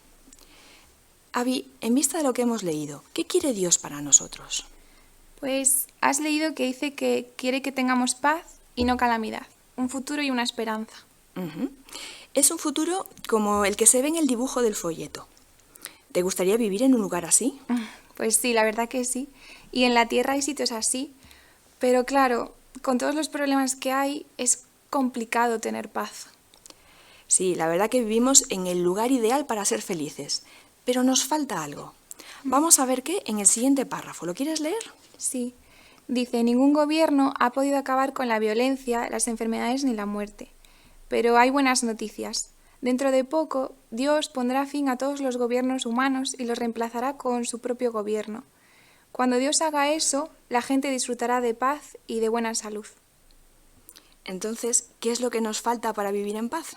Abby, en vista de lo que hemos leído, ¿qué quiere Dios para nosotros? Pues has leído que dice que quiere que tengamos paz y no calamidad, un futuro y una esperanza. Es un futuro como el que se ve en el dibujo del folleto. ¿Te gustaría vivir en un lugar así? Pues sí, la verdad que sí. Y en la Tierra hay sitios así. Pero claro, con todos los problemas que hay, es complicado tener paz. Sí, la verdad que vivimos en el lugar ideal para ser felices. Pero nos falta algo. Vamos a ver qué en el siguiente párrafo. ¿Lo quieres leer? Sí. Dice: ningún gobierno ha podido acabar con la violencia, las enfermedades ni la muerte. Pero hay buenas noticias. Dentro de poco, Dios pondrá fin a todos los gobiernos humanos y los reemplazará con su propio gobierno. Cuando Dios haga eso, la gente disfrutará de paz y de buena salud. Entonces, ¿qué es lo que nos falta para vivir en paz?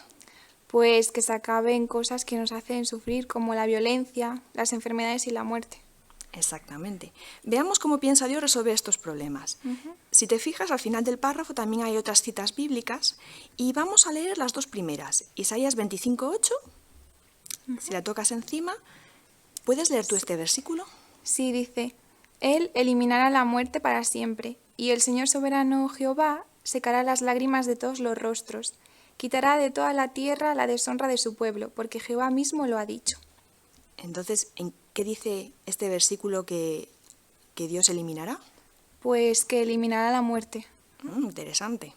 Pues que se acaben cosas que nos hacen sufrir, como la violencia, las enfermedades y la muerte. Exactamente. Veamos cómo piensa Dios resolver estos problemas. Si te fijas, al final del párrafo también hay otras citas bíblicas y vamos a leer las dos primeras. Isaías 25:8. Si la tocas encima, ¿puedes leer tú este versículo? Sí, dice: Él eliminará la muerte para siempre, y el Señor soberano Jehová secará las lágrimas de todos los rostros. Quitará de toda la tierra la deshonra de su pueblo, porque Jehová mismo lo ha dicho. Entonces, ¿en qué dice este versículo que Dios eliminará? Pues que eliminará la muerte. Interesante.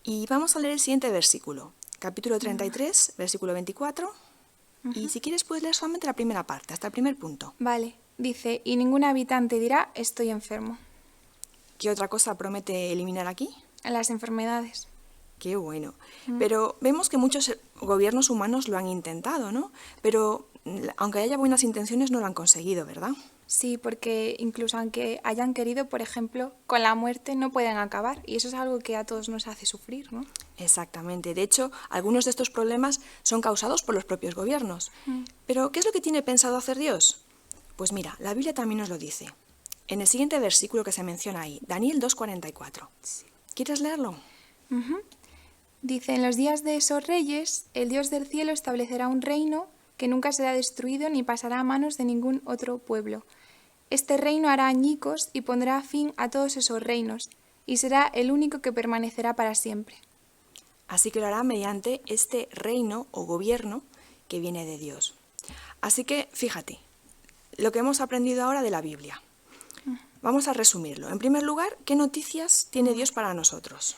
Y vamos a leer el siguiente versículo, capítulo 33, versículo 24. Y si quieres puedes leer solamente la primera parte, hasta el primer punto. Vale, dice: y ningún habitante dirá estoy enfermo. ¿Qué otra cosa promete eliminar aquí? Las enfermedades. Qué bueno. Pero vemos que muchos gobiernos humanos lo han intentado, ¿no? Pero aunque haya buenas intenciones, no lo han conseguido, ¿verdad? Sí, porque incluso aunque hayan querido, por ejemplo, con la muerte no pueden acabar. Y eso es algo que a todos nos hace sufrir, ¿no? Exactamente. De hecho, algunos de estos problemas son causados por los propios gobiernos. Pero, ¿qué es lo que tiene pensado hacer Dios? Pues mira, la Biblia también nos lo dice. En el siguiente versículo que se menciona ahí, Daniel 2:44. Sí. ¿Quieres leerlo? Dice, en los días de esos reyes, el Dios del cielo establecerá un reino que nunca será destruido ni pasará a manos de ningún otro pueblo. Este reino hará añicos y pondrá fin a todos esos reinos, y será el único que permanecerá para siempre. Así que lo hará mediante este reino o gobierno que viene de Dios. Así que, fíjate, lo que hemos aprendido ahora de la Biblia. Vamos a resumirlo. En primer lugar, ¿qué noticias tiene Dios para nosotros?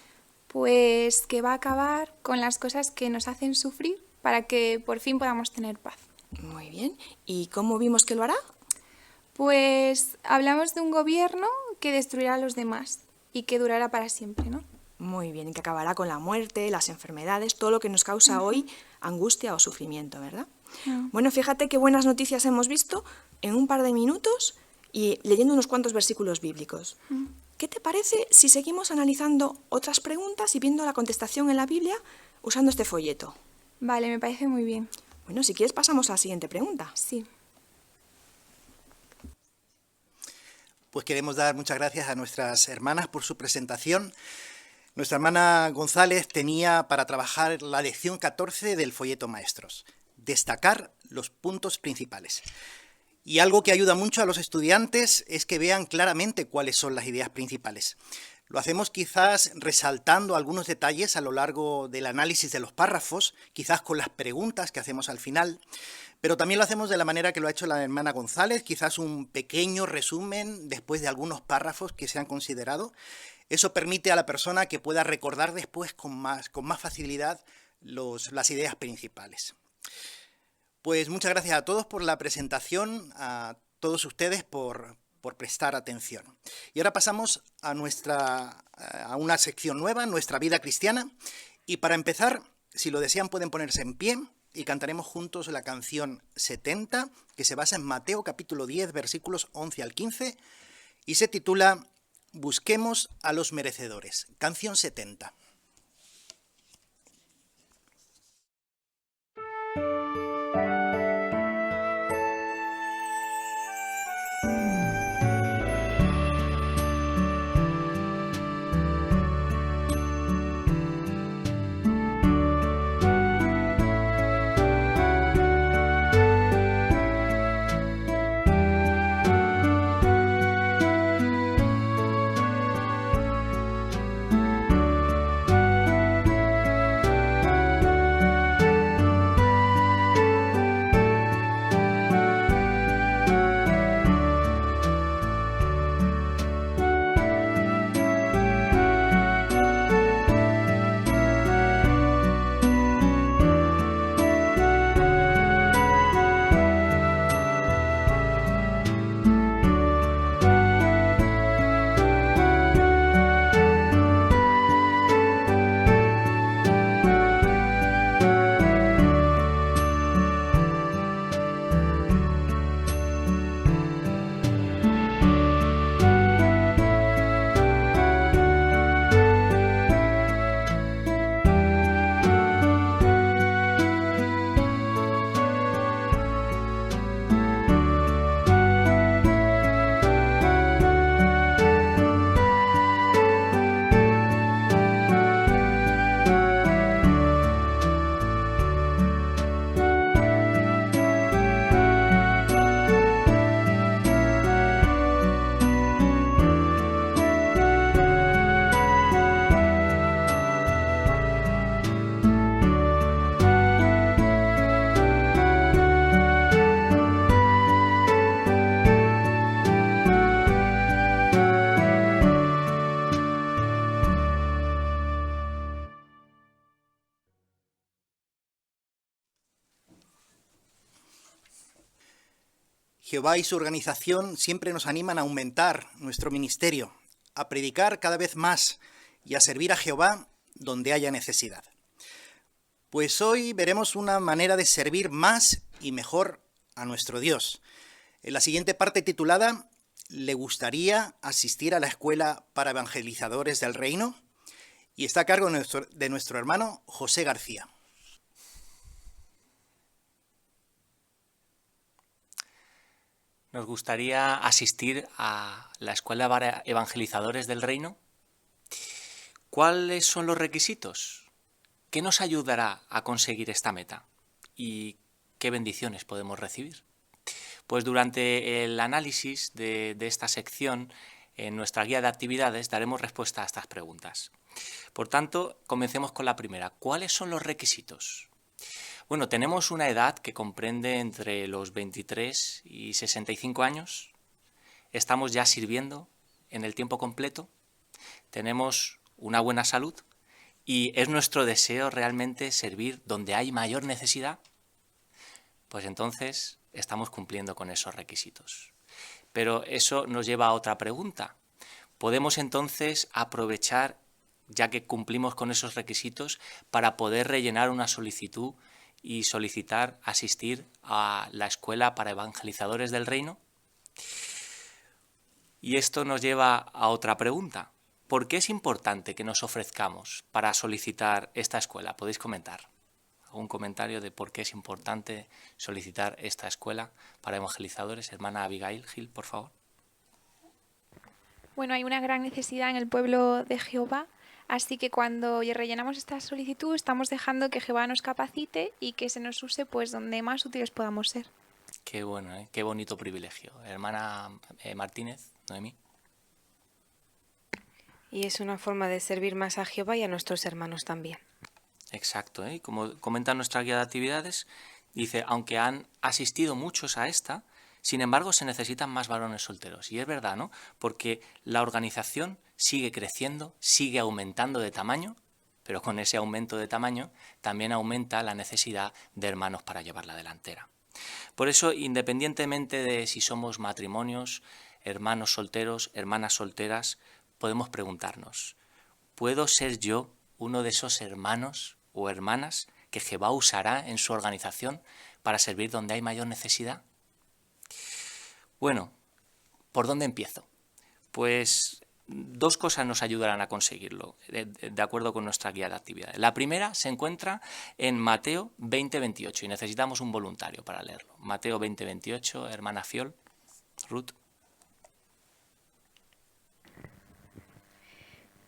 Pues que va a acabar con las cosas que nos hacen sufrir para que por fin podamos tener paz. Muy bien. ¿Y cómo vimos que lo hará? Pues hablamos de un gobierno que destruirá a los demás y que durará para siempre, ¿no? Muy bien, y que acabará con la muerte, las enfermedades, todo lo que nos causa hoy angustia o sufrimiento, ¿verdad? Bueno, fíjate qué buenas noticias hemos visto en un par de minutos y leyendo unos cuantos versículos bíblicos. ¿Qué te parece si seguimos analizando otras preguntas y viendo la contestación en la Biblia usando este folleto? Vale, me parece muy bien. Bueno, si quieres pasamos a la siguiente pregunta. Sí. Pues queremos dar muchas gracias a nuestras hermanas por su presentación. Nuestra hermana González tenía para trabajar la lección 14 del folleto Maestros, destacar los puntos principales. Y algo que ayuda mucho a los estudiantes es que vean claramente cuáles son las ideas principales. Lo hacemos quizás resaltando algunos detalles a lo largo del análisis de los párrafos, quizás con las preguntas que hacemos al final, pero también lo hacemos de la manera que lo ha hecho la hermana González, quizás un pequeño resumen después de algunos párrafos que se han considerado. Eso permite a la persona que pueda recordar después con más facilidad las ideas principales. Pues muchas gracias a todos por la presentación, a todos ustedes por prestar atención. Y ahora pasamos a una sección nueva, Nuestra Vida Cristiana. Y para empezar, si lo desean, pueden ponerse en pie y cantaremos juntos la canción 70, que se basa en Mateo capítulo 10, versículos 11 al 15, y se titula Busquemos a los merecedores. Canción 70. Jehová y su organización siempre nos animan a aumentar nuestro ministerio, a predicar cada vez más y a servir a Jehová donde haya necesidad. Pues hoy veremos una manera de servir más y mejor a nuestro Dios. En la siguiente parte titulada ¿Le gustaría asistir a la escuela para evangelizadores del reino? Y está a cargo de nuestro hermano José García. ¿Nos gustaría asistir a la escuela para evangelizadores del reino? ¿Cuáles son los requisitos? ¿Qué nos ayudará a conseguir esta meta? ¿Y qué bendiciones podemos recibir? Pues durante el análisis de esta sección, en nuestra guía de actividades, daremos respuesta a estas preguntas. Por tanto, comencemos con la primera. ¿Cuáles son los requisitos? Bueno, tenemos una edad que comprende entre los 23 y 65 años. Estamos ya sirviendo en el tiempo completo. Tenemos una buena salud y es nuestro deseo realmente servir donde hay mayor necesidad. Pues entonces estamos cumpliendo con esos requisitos. Pero eso nos lleva a otra pregunta. ¿Podemos entonces aprovechar, ya que cumplimos con esos requisitos, para poder rellenar una solicitud y solicitar asistir a la escuela para evangelizadores del reino? Y esto nos lleva a otra pregunta. ¿Por qué es importante que nos ofrezcamos para solicitar esta escuela? ¿Podéis comentar? ¿Algún comentario de por qué es importante solicitar esta escuela para evangelizadores? Hermana Abigail Gil, por favor. Bueno, hay una gran necesidad en el pueblo de Jehová, así que cuando rellenamos esta solicitud estamos dejando que Jehová nos capacite y que se nos use pues donde más útiles podamos ser. Qué bueno, ¿eh? Qué bonito privilegio. Hermana Martínez, Noemí. Y es una forma de servir más a Jehová y a nuestros hermanos también. Exacto, ¿eh? Como comenta nuestra guía de actividades, dice, aunque han asistido muchos a esta, sin embargo se necesitan más varones solteros. Y es verdad, ¿no? Porque la organización sigue creciendo, sigue aumentando de tamaño, pero con ese aumento de tamaño también aumenta la necesidad de hermanos para llevar la delantera. Por eso, independientemente de si somos matrimonios, hermanos solteros, hermanas solteras, podemos preguntarnos, ¿puedo ser yo uno de esos hermanos o hermanas que Jehová usará en su organización para servir donde hay mayor necesidad? Bueno, ¿por dónde empiezo? Pues dos cosas nos ayudarán a conseguirlo, de acuerdo con nuestra guía de actividades. La primera se encuentra en Mateo 20:28 y necesitamos un voluntario para leerlo. Mateo 20:28, hermana Fiol, Ruth.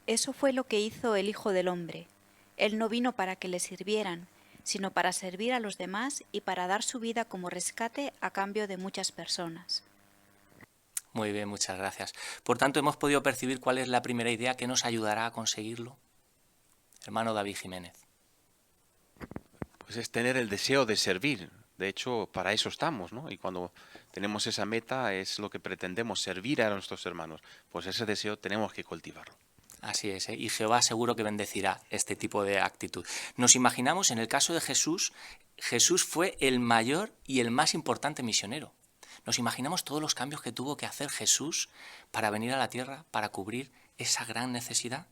Eso fue lo que hizo el Hijo del Hombre. Él no vino para que le sirvieran, sino para servir a los demás y para dar su vida como rescate a cambio de muchas personas. Muy bien, muchas gracias. Por tanto, hemos podido percibir cuál es la primera idea que nos ayudará a conseguirlo. Hermano David Jiménez. Pues es tener el deseo de servir. De hecho, para eso estamos, ¿no? Y cuando tenemos esa meta es lo que pretendemos, servir a nuestros hermanos. Pues ese deseo tenemos que cultivarlo. Así es, ¿eh? Y Jehová seguro que bendecirá este tipo de actitud. Nos imaginamos, en el caso de Jesús, Jesús fue el mayor y el más importante misionero. Nos imaginamos todos los cambios que tuvo que hacer Jesús para venir a la tierra, para cubrir esa gran necesidad.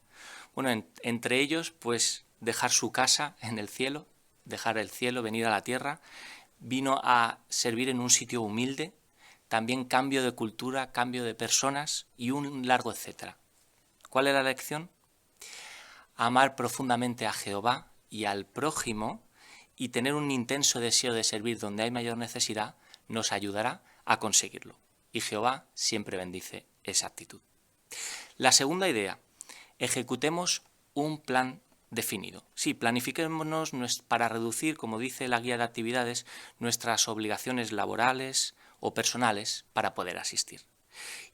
Bueno, entre ellos, pues dejar su casa en el cielo, dejar el cielo, venir a la tierra. Vino a servir en un sitio humilde, también cambio de cultura, cambio de personas y un largo etcétera. ¿Cuál era la lección? Amar profundamente a Jehová y al prójimo y tener un intenso deseo de servir donde hay mayor necesidad nos ayudará a conseguirlo. Y Jehová siempre bendice esa actitud. La segunda idea, ejecutemos un plan definido. Sí, planifiquémonos para reducir, como dice la guía de actividades, nuestras obligaciones laborales o personales para poder asistir.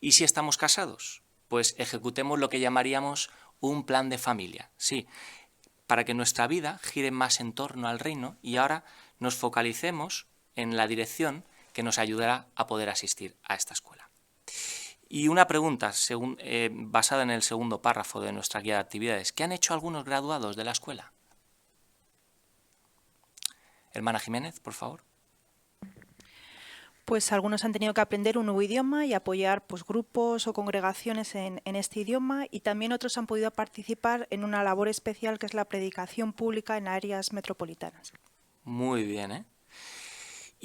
¿Y si estamos casados? Pues ejecutemos lo que llamaríamos un plan de familia. Sí, para que nuestra vida gire más en torno al reino y ahora nos focalicemos en la dirección que nos ayudará a poder asistir a esta escuela. Y una pregunta basada en el segundo párrafo de nuestra guía de actividades. ¿Qué han hecho algunos graduados de la escuela? Hermana Jiménez, por favor. Pues algunos han tenido que aprender un nuevo idioma y apoyar pues, grupos o congregaciones en este idioma, y también otros han podido participar en una labor especial que es la predicación pública en áreas metropolitanas. Muy bien, ¿eh?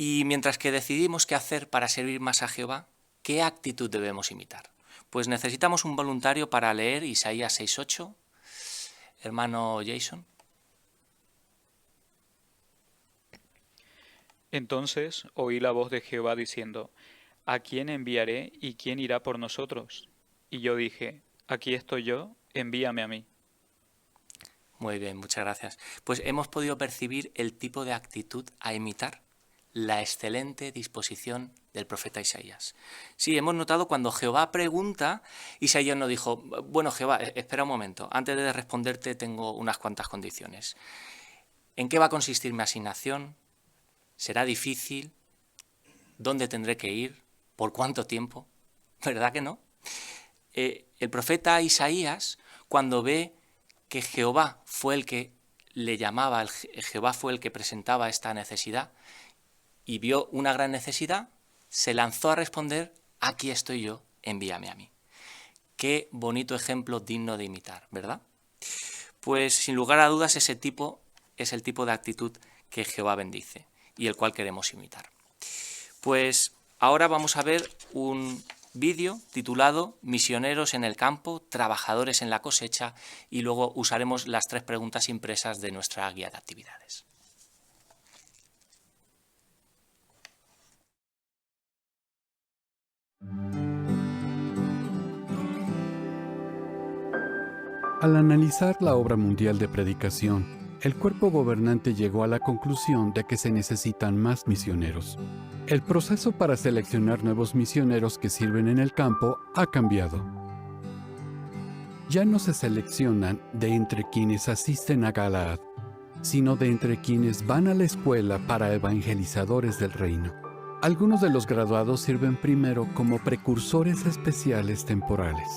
Y mientras que decidimos qué hacer para servir más a Jehová, ¿qué actitud debemos imitar? Pues necesitamos un voluntario para leer Isaías 6:8. Hermano Jason. Entonces oí la voz de Jehová diciendo: ¿A quién enviaré y quién irá por nosotros? Y yo dije: aquí estoy yo, envíame a mí. Muy bien, muchas gracias. Pues hemos podido percibir el tipo de actitud a imitar, la excelente disposición del profeta Isaías. Sí, hemos notado cuando Jehová pregunta, Isaías nos dijo: bueno, Jehová, espera un momento, antes de responderte tengo unas cuantas condiciones. ¿En qué va a consistir mi asignación? ¿Será difícil? ¿Dónde tendré que ir? ¿Por cuánto tiempo? ¿Verdad que no? El profeta Isaías, cuando ve que Jehová fue el que le llamaba, Jehová fue el que presentaba esta necesidad, y vio una gran necesidad, se lanzó a responder: aquí estoy yo, envíame a mí. Qué bonito ejemplo digno de imitar, ¿verdad? Pues sin lugar a dudas ese tipo es el tipo de actitud que Jehová bendice y el cual queremos imitar. Pues ahora vamos a ver un vídeo titulado Misioneros en el campo, trabajadores en la cosecha, y luego usaremos las 3 preguntas impresas de nuestra guía de actividades. Al analizar la obra mundial de predicación, el cuerpo gobernante llegó a la conclusión de que se necesitan más misioneros. El proceso para seleccionar nuevos misioneros que sirven en el campo ha cambiado. Ya no se seleccionan de entre quienes asisten a Galaad, sino de entre quienes van a la escuela para evangelizadores del reino. Algunos de los graduados sirven primero como precursores especiales temporales.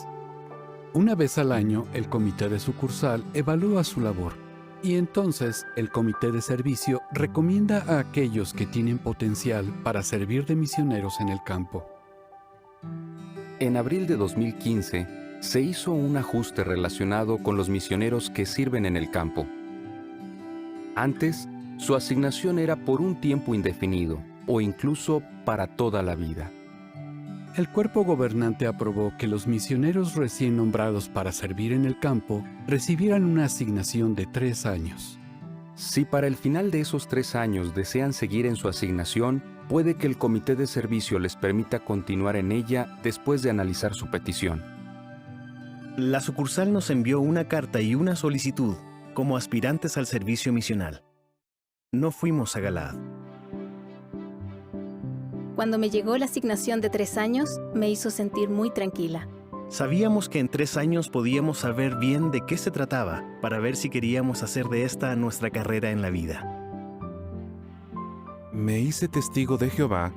Una vez al año, el comité de sucursal evalúa su labor y entonces el comité de servicio recomienda a aquellos que tienen potencial para servir de misioneros en el campo. En abril de 2015, se hizo un ajuste relacionado con los misioneros que sirven en el campo. Antes, su asignación era por un tiempo indefinido o incluso para toda la vida. El cuerpo gobernante aprobó que los misioneros recién nombrados para servir en el campo recibieran una asignación de 3 años. Si para el final de esos 3 años desean seguir en su asignación, puede que el comité de servicio les permita continuar en ella después de analizar su petición. La sucursal nos envió una carta y una solicitud como aspirantes al servicio misional. No fuimos a Galaad. Cuando me llegó la asignación de 3 años, me hizo sentir muy tranquila. Sabíamos que en 3 años podíamos saber bien de qué se trataba para ver si queríamos hacer de esta nuestra carrera en la vida. Me hice testigo de Jehová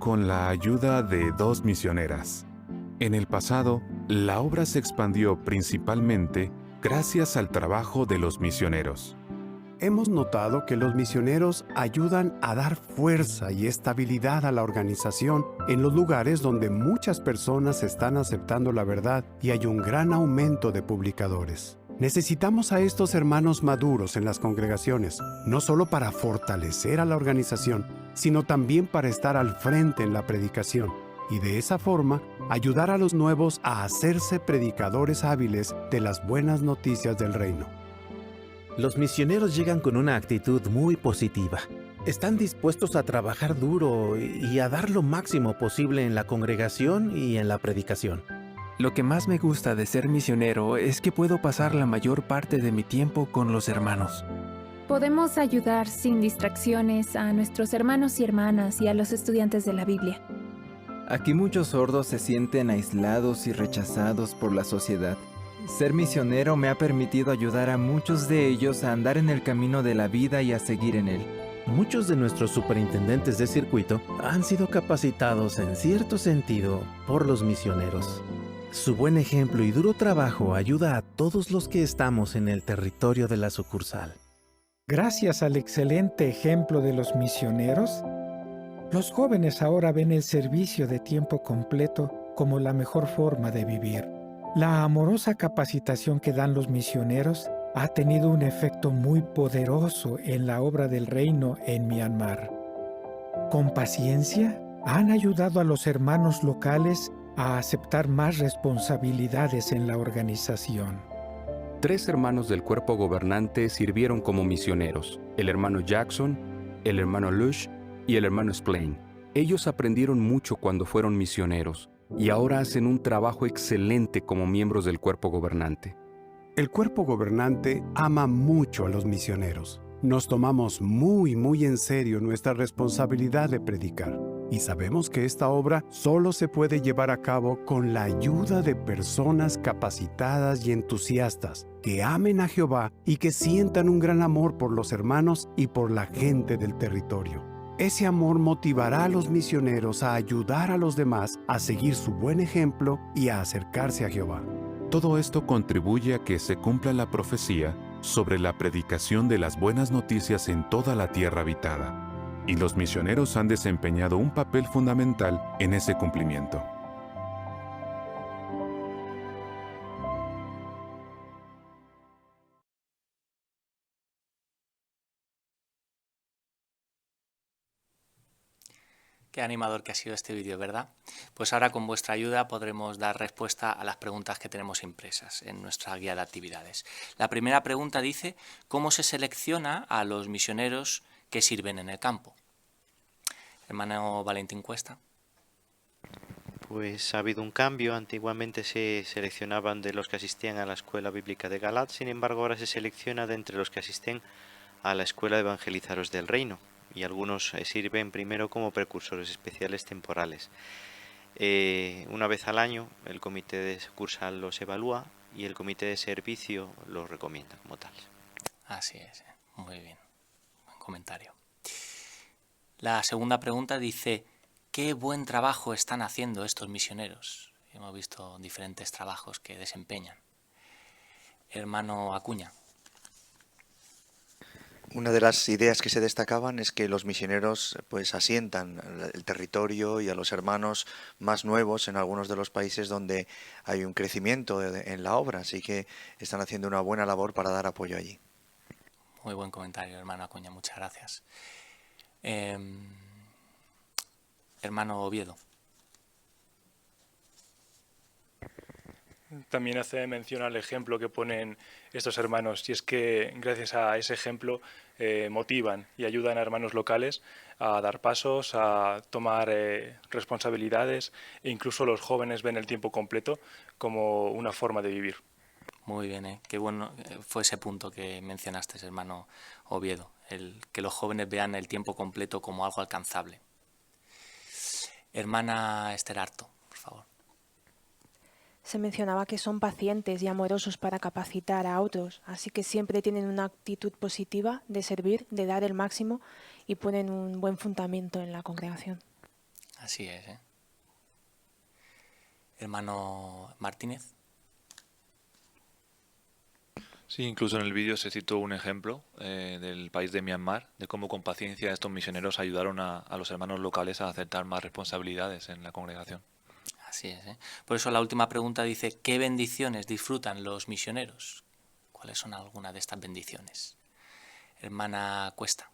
con la ayuda de 2 misioneras. En el pasado, la obra se expandió principalmente gracias al trabajo de los misioneros. Hemos notado que los misioneros ayudan a dar fuerza y estabilidad a la organización en los lugares donde muchas personas están aceptando la verdad y hay un gran aumento de publicadores. Necesitamos a estos hermanos maduros en las congregaciones, no solo para fortalecer a la organización, sino también para estar al frente en la predicación y de esa forma ayudar a los nuevos a hacerse predicadores hábiles de las buenas noticias del reino. Los misioneros llegan con una actitud muy positiva. Están dispuestos a trabajar duro y a dar lo máximo posible en la congregación y en la predicación. Lo que más me gusta de ser misionero es que puedo pasar la mayor parte de mi tiempo con los hermanos. Podemos ayudar sin distracciones a nuestros hermanos y hermanas y a los estudiantes de la Biblia. Aquí muchos sordos se sienten aislados y rechazados por la sociedad. Ser misionero me ha permitido ayudar a muchos de ellos a andar en el camino de la vida y a seguir en él. Muchos de nuestros superintendentes de circuito han sido capacitados en cierto sentido por los misioneros. Su buen ejemplo y duro trabajo ayuda a todos los que estamos en el territorio de la sucursal. Gracias al excelente ejemplo de los misioneros, los jóvenes ahora ven el servicio de tiempo completo como la mejor forma de vivir. La amorosa capacitación que dan los misioneros ha tenido un efecto muy poderoso en la obra del reino en Myanmar. Con paciencia, han ayudado a los hermanos locales a aceptar más responsabilidades en la organización. 3 hermanos del cuerpo gobernante sirvieron como misioneros: el hermano Jackson, el hermano Lush y el hermano Splain. Ellos aprendieron mucho cuando fueron misioneros y ahora hacen un trabajo excelente como miembros del cuerpo gobernante. El cuerpo gobernante ama mucho a los misioneros. Nos tomamos muy en serio nuestra responsabilidad de predicar. Y sabemos que esta obra solo se puede llevar a cabo con la ayuda de personas capacitadas y entusiastas, que amen a Jehová y que sientan un gran amor por los hermanos y por la gente del territorio. Ese amor motivará a los misioneros a ayudar a los demás a seguir su buen ejemplo y a acercarse a Jehová. Todo esto contribuye a que se cumpla la profecía sobre la predicación de las buenas noticias en toda la tierra habitada. Y los misioneros han desempeñado un papel fundamental en ese cumplimiento. Qué animador que ha sido este vídeo, ¿verdad? Pues ahora con vuestra ayuda podremos dar respuesta a las preguntas que tenemos impresas en nuestra guía de actividades. La primera pregunta dice: ¿cómo se selecciona a los misioneros que sirven en el campo? Hermano Valentín Cuesta. Pues ha habido un cambio. Antiguamente se seleccionaban de los que asistían a la escuela bíblica de Galat, sin embargo ahora se selecciona de entre los que asisten a la escuela de evangelizadores del reino, y algunos sirven primero como precursores especiales temporales. Una vez al año el comité de sucursal los evalúa y el comité de servicio los recomienda como tal. Así es, muy bien, buen comentario. La segunda pregunta dice: ¿qué buen trabajo están haciendo estos misioneros? Hemos visto diferentes trabajos que desempeñan. Hermano Acuña. Una de las ideas que se destacaban es que los misioneros pues asientan el territorio y a los hermanos más nuevos en algunos de los países donde hay un crecimiento en la obra, así que están haciendo una buena labor para dar apoyo allí. Muy buen comentario, hermano Acuña, muchas gracias. Hermano Oviedo. También hace mención al ejemplo que ponen estos hermanos, y es que gracias a ese ejemplo motivan y ayudan a hermanos locales a dar pasos, a tomar responsabilidades, e incluso los jóvenes ven el tiempo completo como una forma de vivir. Muy bien, qué bueno fue ese punto que mencionaste, hermano Oviedo, el que los jóvenes vean el tiempo completo como algo alcanzable. Hermana Esther Arto, por favor. Se mencionaba que son pacientes y amorosos para capacitar a otros, así que siempre tienen una actitud positiva de servir, de dar el máximo y ponen un buen fundamento en la congregación. Así es, Hermano Martínez. Sí, incluso en el vídeo se citó un ejemplo del país de Myanmar, de cómo con paciencia estos misioneros ayudaron a los hermanos locales a aceptar más responsabilidades en la congregación. Así es, Por eso la última pregunta dice: ¿qué bendiciones disfrutan los misioneros? ¿Cuáles son algunas de estas bendiciones? Hermana Cuesta.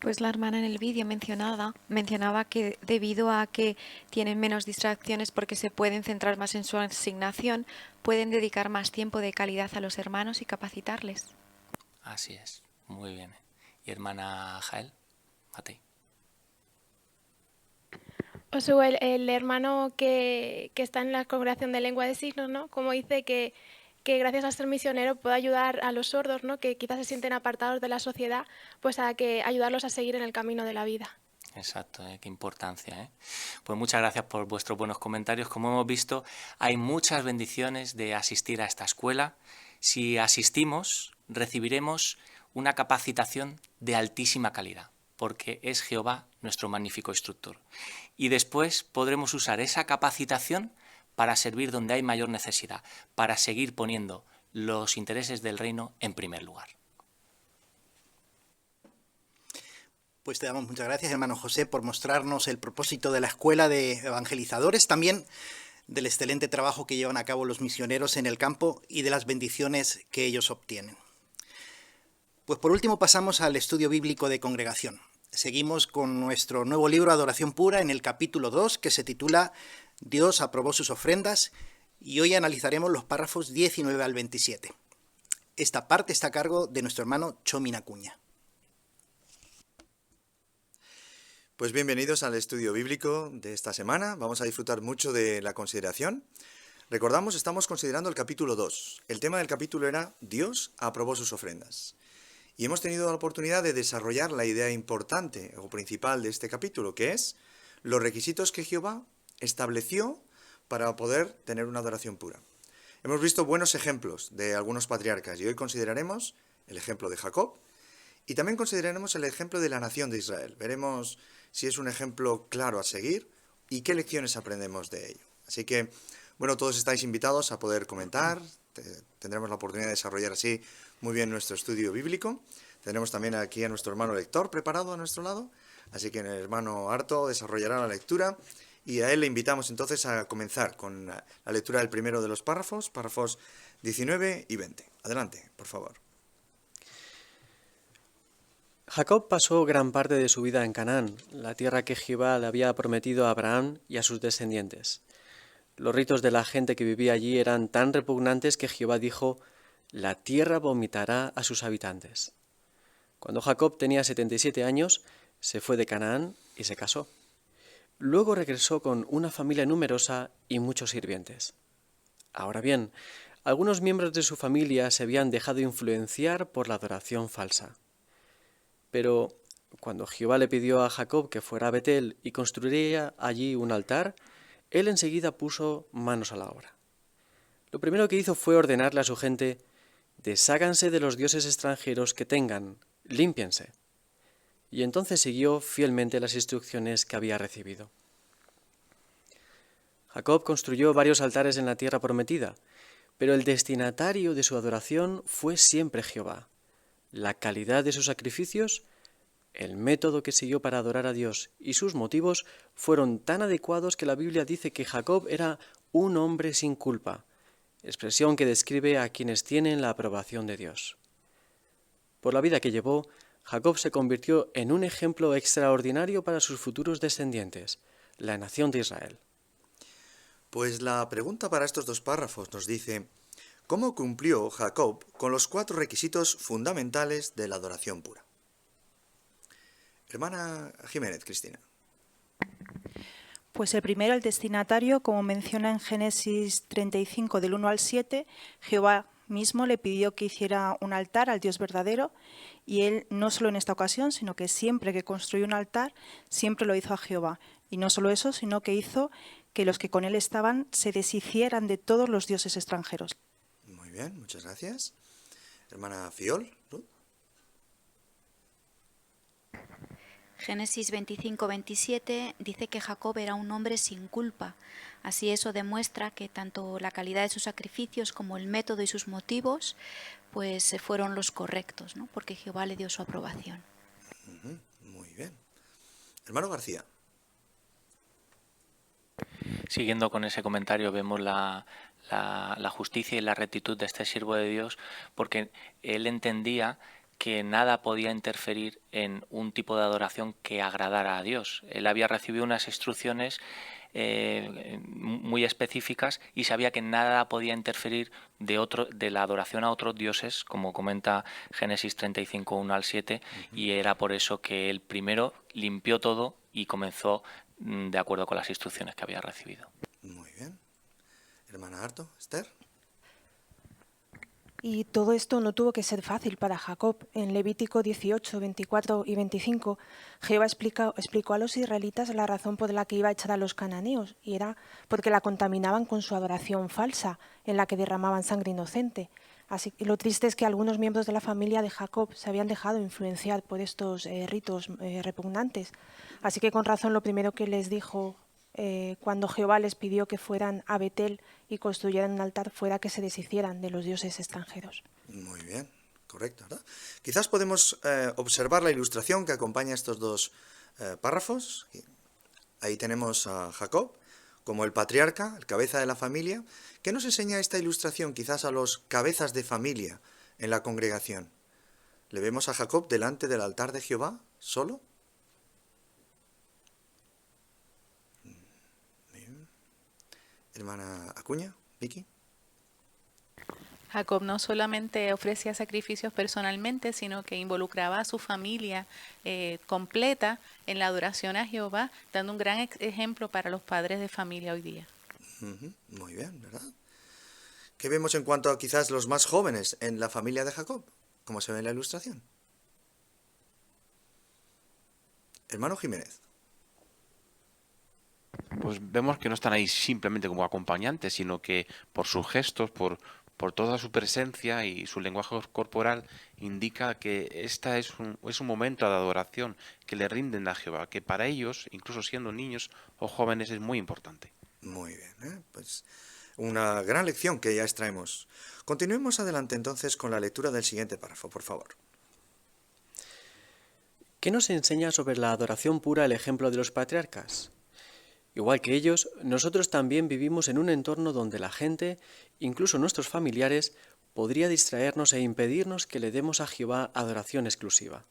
Pues la hermana en el vídeo mencionaba que debido a que tienen menos distracciones porque se pueden centrar más en su asignación, pueden dedicar más tiempo de calidad a los hermanos y capacitarles. Así es, muy bien. ¿Y hermana Jael? Matei. Osu, el hermano que está en la congregación de lengua de signos, ¿no? Como dice que gracias a ser misionero puede ayudar a los sordos, ¿no? Que quizás se sienten apartados de la sociedad, pues a que ayudarlos a seguir en el camino de la vida. Exacto, qué importancia. Pues muchas gracias por vuestros buenos comentarios. Como hemos visto, hay muchas bendiciones de asistir a esta escuela. Si asistimos, recibiremos una capacitación de altísima calidad, porque es Jehová nuestro magnífico instructor. Y después podremos usar esa capacitación para servir donde hay mayor necesidad, para seguir poniendo los intereses del reino en primer lugar. Pues te damos muchas gracias, hermano José, por mostrarnos el propósito de la Escuela de Evangelizadores, también del excelente trabajo que llevan a cabo los misioneros en el campo y de las bendiciones que ellos obtienen. Pues por último pasamos al estudio bíblico de congregación. Seguimos con nuestro nuevo libro Adoración Pura en el capítulo 2, que se titula Dios aprobó sus ofrendas, y hoy analizaremos los párrafos 19 al 27. Esta parte está a cargo de nuestro hermano Chomin Acuña. Pues bienvenidos al estudio bíblico de esta semana. Vamos a disfrutar mucho de la consideración. Recordamos, estamos considerando el capítulo 2. El tema del capítulo era Dios aprobó sus ofrendas. Y hemos tenido la oportunidad de desarrollar la idea importante o principal de este capítulo, que es los requisitos que Jehová estableció para poder tener una adoración pura. Hemos visto buenos ejemplos de algunos patriarcas y hoy consideraremos el ejemplo de Jacob y también consideraremos el ejemplo de la nación de Israel. Veremos si es un ejemplo claro a seguir y qué lecciones aprendemos de ello. Así que, bueno, todos estáis invitados a poder comentar, tendremos la oportunidad de desarrollar así muy bien nuestro estudio bíblico. Tenemos también aquí a nuestro hermano lector preparado a nuestro lado, así que el hermano Arto desarrollará la lectura y a él le invitamos entonces a comenzar con la lectura del primero de los párrafos 19 y 20. Adelante, por favor. Jacob pasó gran parte de su vida en Canaán, la tierra que Jehová le había prometido a Abraham y a sus descendientes. Los ritos de la gente que vivía allí eran tan repugnantes que Jehová dijo: «La tierra vomitará a sus habitantes». Cuando Jacob tenía 77 años, se fue de Canaán y se casó. Luego regresó con una familia numerosa y muchos sirvientes. Ahora bien, algunos miembros de su familia se habían dejado influenciar por la adoración falsa. Pero cuando Jehová le pidió a Jacob que fuera a Betel y construiría allí un altar, él enseguida puso manos a la obra. Lo primero que hizo fue ordenarle a su gente: «Desháganse de los dioses extranjeros que tengan, límpiense». Y entonces siguió fielmente las instrucciones que había recibido. Jacob construyó varios altares en la tierra prometida, pero el destinatario de su adoración fue siempre Jehová. La calidad de sus sacrificios, el método que siguió para adorar a Dios y sus motivos fueron tan adecuados que la Biblia dice que Jacob era un hombre sin culpa, expresión que describe a quienes tienen la aprobación de Dios. Por la vida que llevó, Jacob se convirtió en un ejemplo extraordinario para sus futuros descendientes, la nación de Israel. Pues la pregunta para estos dos párrafos nos dice: ¿cómo cumplió Jacob con los 4 requisitos fundamentales de la adoración pura? Hermana Jiménez, Cristina. Pues el primero, el destinatario, como menciona en Génesis 35 del 1 al 7, Jehová mismo le pidió que hiciera un altar al Dios verdadero, y él no solo en esta ocasión, sino que siempre que construyó un altar, siempre lo hizo a Jehová. Y no solo eso, sino que hizo que los que con él estaban se deshicieran de todos los dioses extranjeros. Muy bien, muchas gracias. Hermana Fiol, Ruth. Génesis 25-27 dice que Jacob era un hombre sin culpa. Así eso demuestra que tanto la calidad de sus sacrificios como el método y sus motivos pues fueron los correctos, ¿no? Porque Jehová le dio su aprobación. Muy bien. Hermano García. Siguiendo con ese comentario, vemos la justicia y la rectitud de este siervo de Dios, porque él entendía que nada podía interferir en un tipo de adoración que agradara a Dios. Él había recibido unas instrucciones muy específicas y sabía que nada podía interferir de la adoración a otros dioses, como comenta Génesis 35, 1 al 7, y era por eso que él primero limpió todo y comenzó de acuerdo con las instrucciones que había recibido. Muy bien. Hermana Arto, Esther. Y todo esto no tuvo que ser fácil para Jacob. En Levítico 18, 24 y 25, Jehová explicó a los israelitas la razón por la que iba a echar a los cananeos, y era porque la contaminaban con su adoración falsa, en la que derramaban sangre inocente. Así que lo triste es que algunos miembros de la familia de Jacob se habían dejado influenciar por estos ritos repugnantes. Así que con razón lo primero que les dijo cuando Jehová les pidió que fueran a Betel y construyeran un altar fuera que se deshicieran de los dioses extranjeros. Muy bien, correcto, ¿verdad? Quizás podemos observar la ilustración que acompaña estos dos párrafos. Ahí tenemos a Jacob como el patriarca, el cabeza de la familia. ¿Qué nos enseña esta ilustración quizás a los cabezas de familia en la congregación? ¿Le vemos a Jacob delante del altar de Jehová solo? Hermana Acuña, Vicky. Jacob no solamente ofrecía sacrificios personalmente, sino que involucraba a su familia completa en la adoración a Jehová, dando un gran ejemplo para los padres de familia hoy día. Muy bien, ¿verdad? ¿Qué vemos en cuanto a quizás los más jóvenes en la familia de Jacob? Como se ve en la ilustración. Hermano Jiménez. Pues vemos que no están ahí simplemente como acompañantes, sino que por sus gestos, por toda su presencia y su lenguaje corporal, indica que esta es un momento de adoración que le rinden a Jehová, que para ellos, incluso siendo niños o jóvenes, es muy importante. Muy bien, pues una gran lección que ya extraemos. Continuemos adelante entonces con la lectura del siguiente párrafo, por favor. ¿Qué nos enseña sobre la adoración pura el ejemplo de los patriarcas? Igual que ellos, nosotros también vivimos en un entorno donde la gente, incluso nuestros familiares, podría distraernos e impedirnos que le demos a Jehová adoración exclusiva.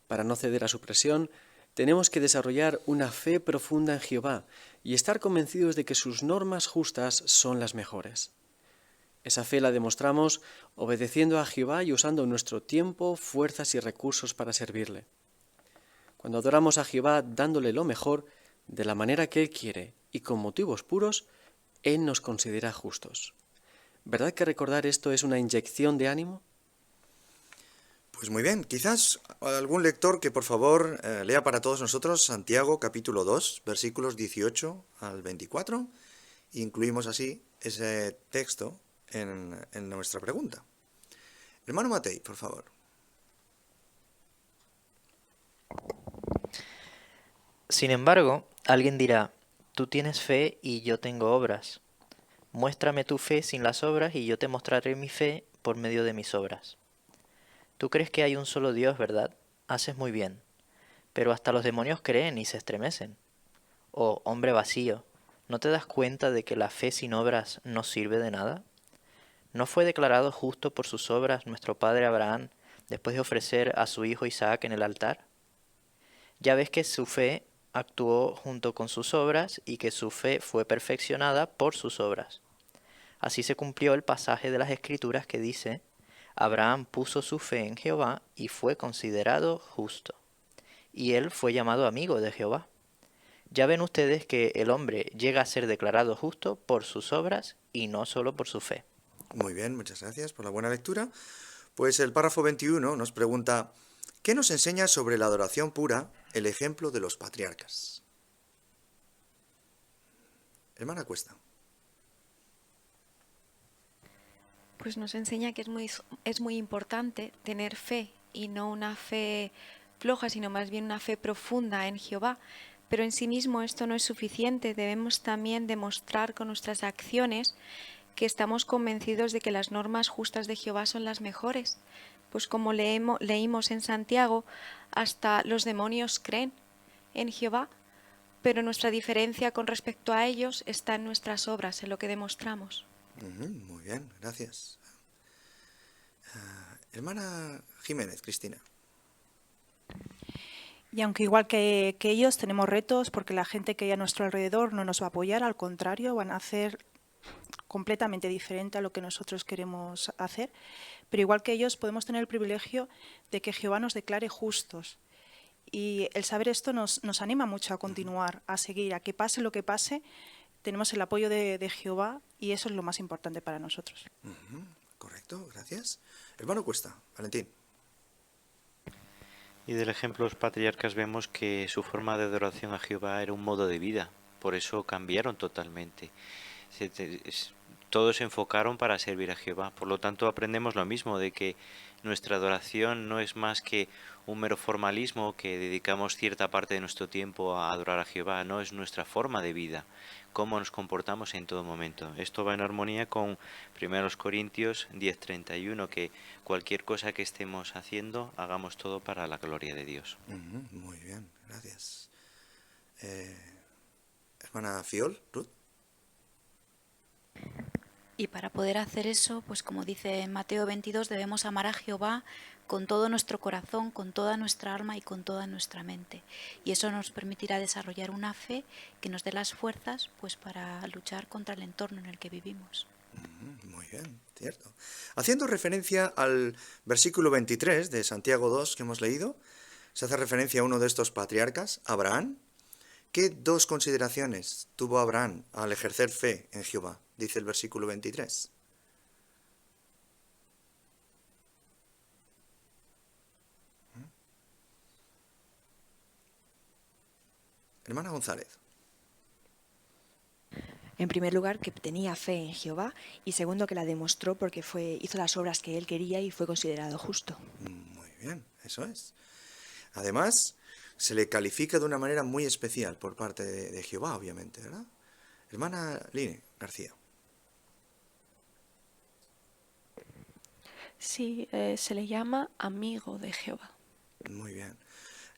Para no ceder a su presión, tenemos que desarrollar una fe profunda en Jehová y estar convencidos de que sus normas justas son las mejores. Esa fe la demostramos obedeciendo a Jehová y usando nuestro tiempo, fuerzas y recursos para servirle. Cuando adoramos a Jehová dándole lo mejor, de la manera que Él quiere y con motivos puros, Él nos considera justos. ¿Verdad que recordar esto es una inyección de ánimo? Pues muy bien, quizás algún lector que por favor lea para todos nosotros Santiago capítulo 2, versículos 18 al 24. Incluimos así ese texto en nuestra pregunta. Hermano Matei, por favor. Sin embargo, alguien dirá, tú tienes fe y yo tengo obras. Muéstrame tu fe sin las obras y yo te mostraré mi fe por medio de mis obras. Tú crees que hay un solo Dios, ¿verdad? Haces muy bien. Pero hasta los demonios creen y se estremecen. Oh, hombre vacío, ¿no te das cuenta de que la fe sin obras no sirve de nada? ¿No fue declarado justo por sus obras nuestro padre Abraham después de ofrecer a su hijo Isaac en el altar? Ya ves que su fe actuó junto con sus obras y que su fe fue perfeccionada por sus obras. Así se cumplió el pasaje de las Escrituras que dice, Abraham puso su fe en Jehová y fue considerado justo. Y él fue llamado amigo de Jehová. Ya ven ustedes que el hombre llega a ser declarado justo por sus obras y no solo por su fe. Muy bien, muchas gracias por la buena lectura. Pues el párrafo 21 nos pregunta, ¿qué nos enseña sobre la adoración pura el ejemplo de los patriarcas? Hermana Cuesta. Pues nos enseña que es muy importante tener fe, y no una fe floja, sino más bien una fe profunda en Jehová. Pero en sí mismo esto no es suficiente, debemos también demostrar con nuestras acciones que estamos convencidos de que las normas justas de Jehová son las mejores. Pues como leímos en Santiago, hasta los demonios creen en Jehová, pero nuestra diferencia con respecto a ellos está en nuestras obras, en lo que demostramos. Muy bien, gracias. Hermana Jiménez, Cristina. Y aunque igual que ellos tenemos retos, porque la gente que hay a nuestro alrededor no nos va a apoyar, al contrario, van a hacer completamente diferente a lo que nosotros queremos hacer, pero igual que ellos podemos tener el privilegio de que Jehová nos declare justos. Y el saber esto nos anima mucho a continuar, a seguir, a que pase lo que pase, tenemos el apoyo de Jehová y eso es lo más importante para nosotros. Correcto, gracias. Hermano Cuesta, Valentín. Y del ejemplo de los patriarcas vemos que su forma de adoración a Jehová era un modo de vida, por eso cambiaron totalmente. Todos se enfocaron para servir a Jehová, por lo tanto aprendemos lo mismo, de que nuestra adoración no es más que un mero formalismo que dedicamos cierta parte de nuestro tiempo a adorar a Jehová, no, es nuestra forma de vida, cómo nos comportamos en todo momento. Esto va en armonía con 1 Corintios 10:31, que cualquier cosa que estemos haciendo, hagamos todo para la gloria de Dios. Muy bien, gracias. Hermana Fiol, Ruth. Y para poder hacer eso, pues como dice en Mateo 22, debemos amar a Jehová con todo nuestro corazón, con toda nuestra alma y con toda nuestra mente. Y eso nos permitirá desarrollar una fe que nos dé las fuerzas pues para luchar contra el entorno en el que vivimos. Muy bien, cierto. Haciendo referencia al versículo 23 de Santiago 2 que hemos leído, se hace referencia a uno de estos patriarcas, Abraham. ¿Qué dos consideraciones tuvo Abraham al ejercer fe en Jehová? Dice el versículo 23. Hermana González. En primer lugar, que tenía fe en Jehová, y segundo, que la demostró porque hizo las obras que él quería y fue considerado justo. Muy bien, eso es. Además, se le califica de una manera muy especial por parte de Jehová, obviamente, ¿verdad? Hermana Line García. Sí, se le llama amigo de Jehová. Muy bien.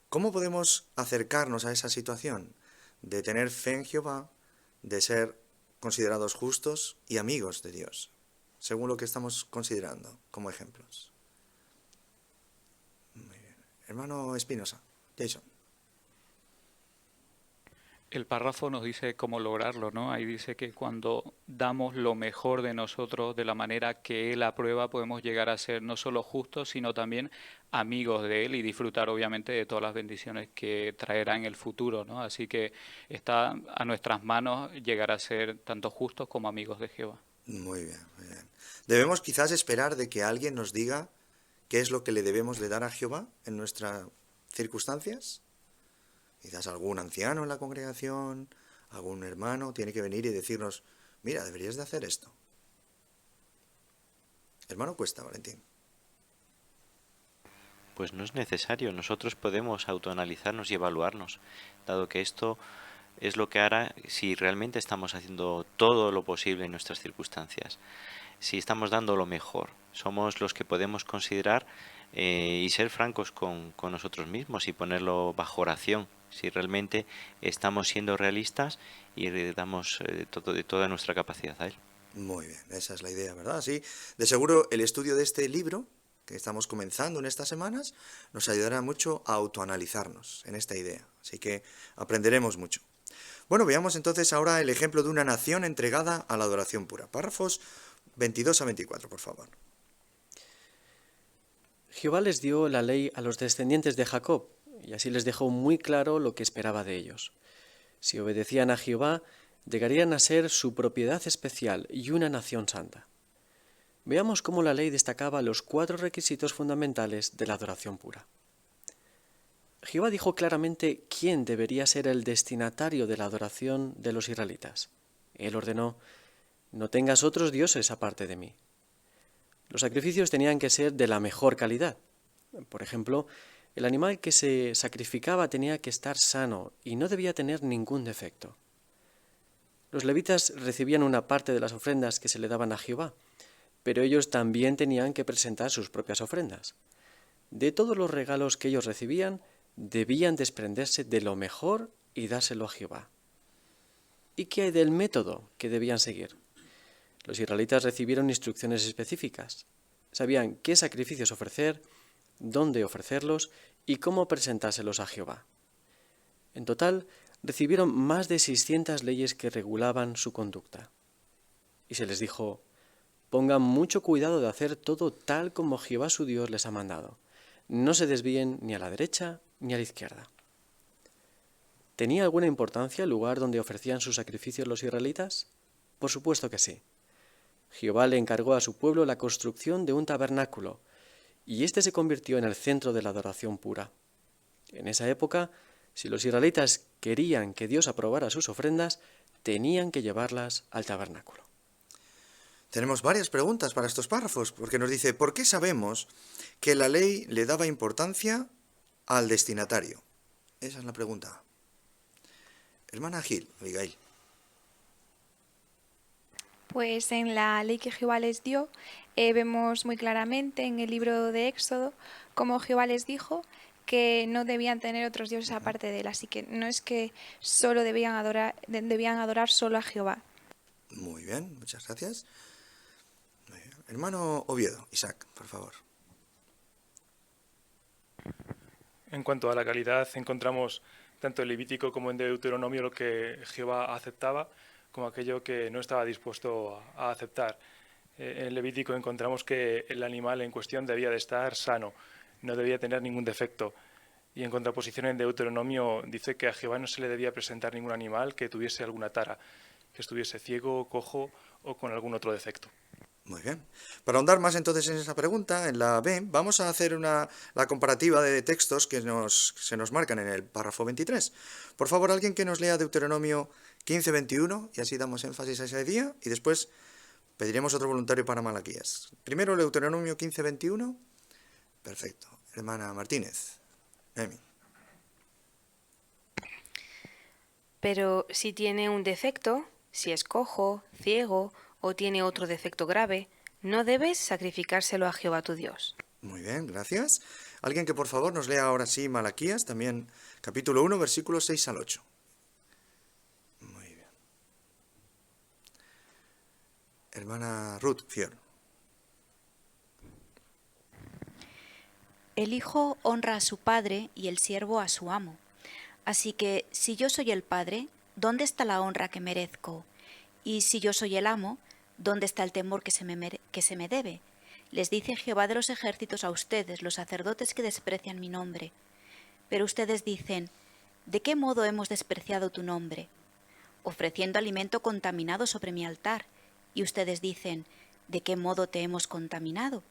¿Cómo podemos acercarnos a esa situación de tener fe en Jehová, de ser considerados justos y amigos de Dios, según lo que estamos considerando como ejemplos? Muy bien. Hermano Espinosa, Jason. El párrafo nos dice cómo lograrlo, ¿no? Ahí dice que cuando damos lo mejor de nosotros de la manera que Él aprueba, podemos llegar a ser no solo justos, sino también amigos de Él y disfrutar obviamente de todas las bendiciones que traerá en el futuro, ¿no? Así que está a nuestras manos llegar a ser tanto justos como amigos de Jehová. Muy bien, muy bien. Debemos quizás esperar de que alguien nos diga qué es lo que le debemos de dar a Jehová en nuestras circunstancias. Quizás algún anciano en la congregación, algún hermano, tiene que venir y decirnos, mira, deberías de hacer esto. Hermano Cuesta, Valentín. Pues no es necesario, nosotros podemos autoanalizarnos y evaluarnos, dado que esto es lo que hará si realmente estamos haciendo todo lo posible en nuestras circunstancias. Si estamos dando lo mejor, somos los que podemos considerar y ser francos con nosotros mismos y ponerlo bajo oración. Si realmente estamos siendo realistas y damos de toda nuestra capacidad a Él. Muy bien, esa es la idea, ¿verdad? Sí, de seguro el estudio de este libro que estamos comenzando en estas semanas nos ayudará mucho a autoanalizarnos en esta idea. Así que aprenderemos mucho. Bueno, veamos entonces ahora el ejemplo de una nación entregada a la adoración pura. Párrafos 22 a 24, por favor. Jehová les dio la ley a los descendientes de Jacob, y así les dejó muy claro lo que esperaba de ellos. Si obedecían a Jehová, llegarían a ser su propiedad especial y una nación santa. Veamos cómo la ley destacaba los 4 requisitos fundamentales de la adoración pura. Jehová dijo claramente quién debería ser el destinatario de la adoración de los israelitas. Él ordenó, no tengas otros dioses aparte de mí. Los sacrificios tenían que ser de la mejor calidad. Por ejemplo, el animal que se sacrificaba tenía que estar sano y no debía tener ningún defecto. Los levitas recibían una parte de las ofrendas que se le daban a Jehová, pero ellos también tenían que presentar sus propias ofrendas. De todos los regalos que ellos recibían, debían desprenderse de lo mejor y dárselo a Jehová. ¿Y qué hay del método que debían seguir? Los israelitas recibieron instrucciones específicas. Sabían qué sacrificios ofrecer, dónde ofrecerlos y cómo presentárselos a Jehová. En total, recibieron más de 600 leyes que regulaban su conducta. Y se les dijo, pongan mucho cuidado de hacer todo tal como Jehová su Dios les ha mandado. No se desvíen ni a la derecha ni a la izquierda. ¿Tenía alguna importancia el lugar donde ofrecían sus sacrificios los israelitas? Por supuesto que sí. Jehová le encargó a su pueblo la construcción de un tabernáculo, y éste se convirtió en el centro de la adoración pura. En esa época, si los israelitas querían que Dios aprobara sus ofrendas, tenían que llevarlas al tabernáculo. Tenemos varias preguntas para estos párrafos, porque nos dice, ¿por qué sabemos que la ley le daba importancia al destinatario? Esa es la pregunta. Hermana Gil, Abigail. Pues en la ley que Jehová les dio, vemos muy claramente en el libro de Éxodo cómo Jehová les dijo que no debían tener otros dioses aparte de él. Así que no es que solo debían adorar solo a Jehová. Muy bien, muchas gracias. Hermano Oviedo, Isaac, por favor. En cuanto a la calidad, encontramos tanto en Levítico como en Deuteronomio lo que Jehová aceptaba como aquello que no estaba dispuesto a aceptar. En Levítico encontramos que el animal en cuestión debía de estar sano, no debía tener ningún defecto. Y en contraposición en Deuteronomio dice que a Jehová no se le debía presentar ningún animal que tuviese alguna tara, que estuviese ciego, cojo o con algún otro defecto. Muy bien. Para ahondar más entonces en esa pregunta, en la B, vamos a hacer la comparativa de textos que se nos marcan en el párrafo 23. Por favor, alguien que nos lea Deuteronomio 15:21, y así damos énfasis a ese día, y después pediremos otro voluntario para Malaquías. Primero Deuteronomio 15:21. Perfecto. Hermana Martínez. Emi. Pero si tiene un defecto, si es cojo, ciego o tiene otro defecto grave, no debes sacrificárselo a Jehová tu Dios. Muy bien, gracias. Alguien que por favor nos lea ahora sí Malaquías, también capítulo 1, versículos 6 al 8. Muy bien. Hermana Ruth Fior. El hijo honra a su padre y el siervo a su amo. Así que si yo soy el padre, ¿dónde está la honra que merezco? Y si yo soy el amo, ¿dónde está el temor que se me debe? Les dice Jehová de los ejércitos a ustedes, los sacerdotes que desprecian mi nombre. Pero ustedes dicen, ¿de qué modo hemos despreciado tu nombre? Ofreciendo alimento contaminado sobre mi altar. Y ustedes dicen, ¿de qué modo te hemos contaminado?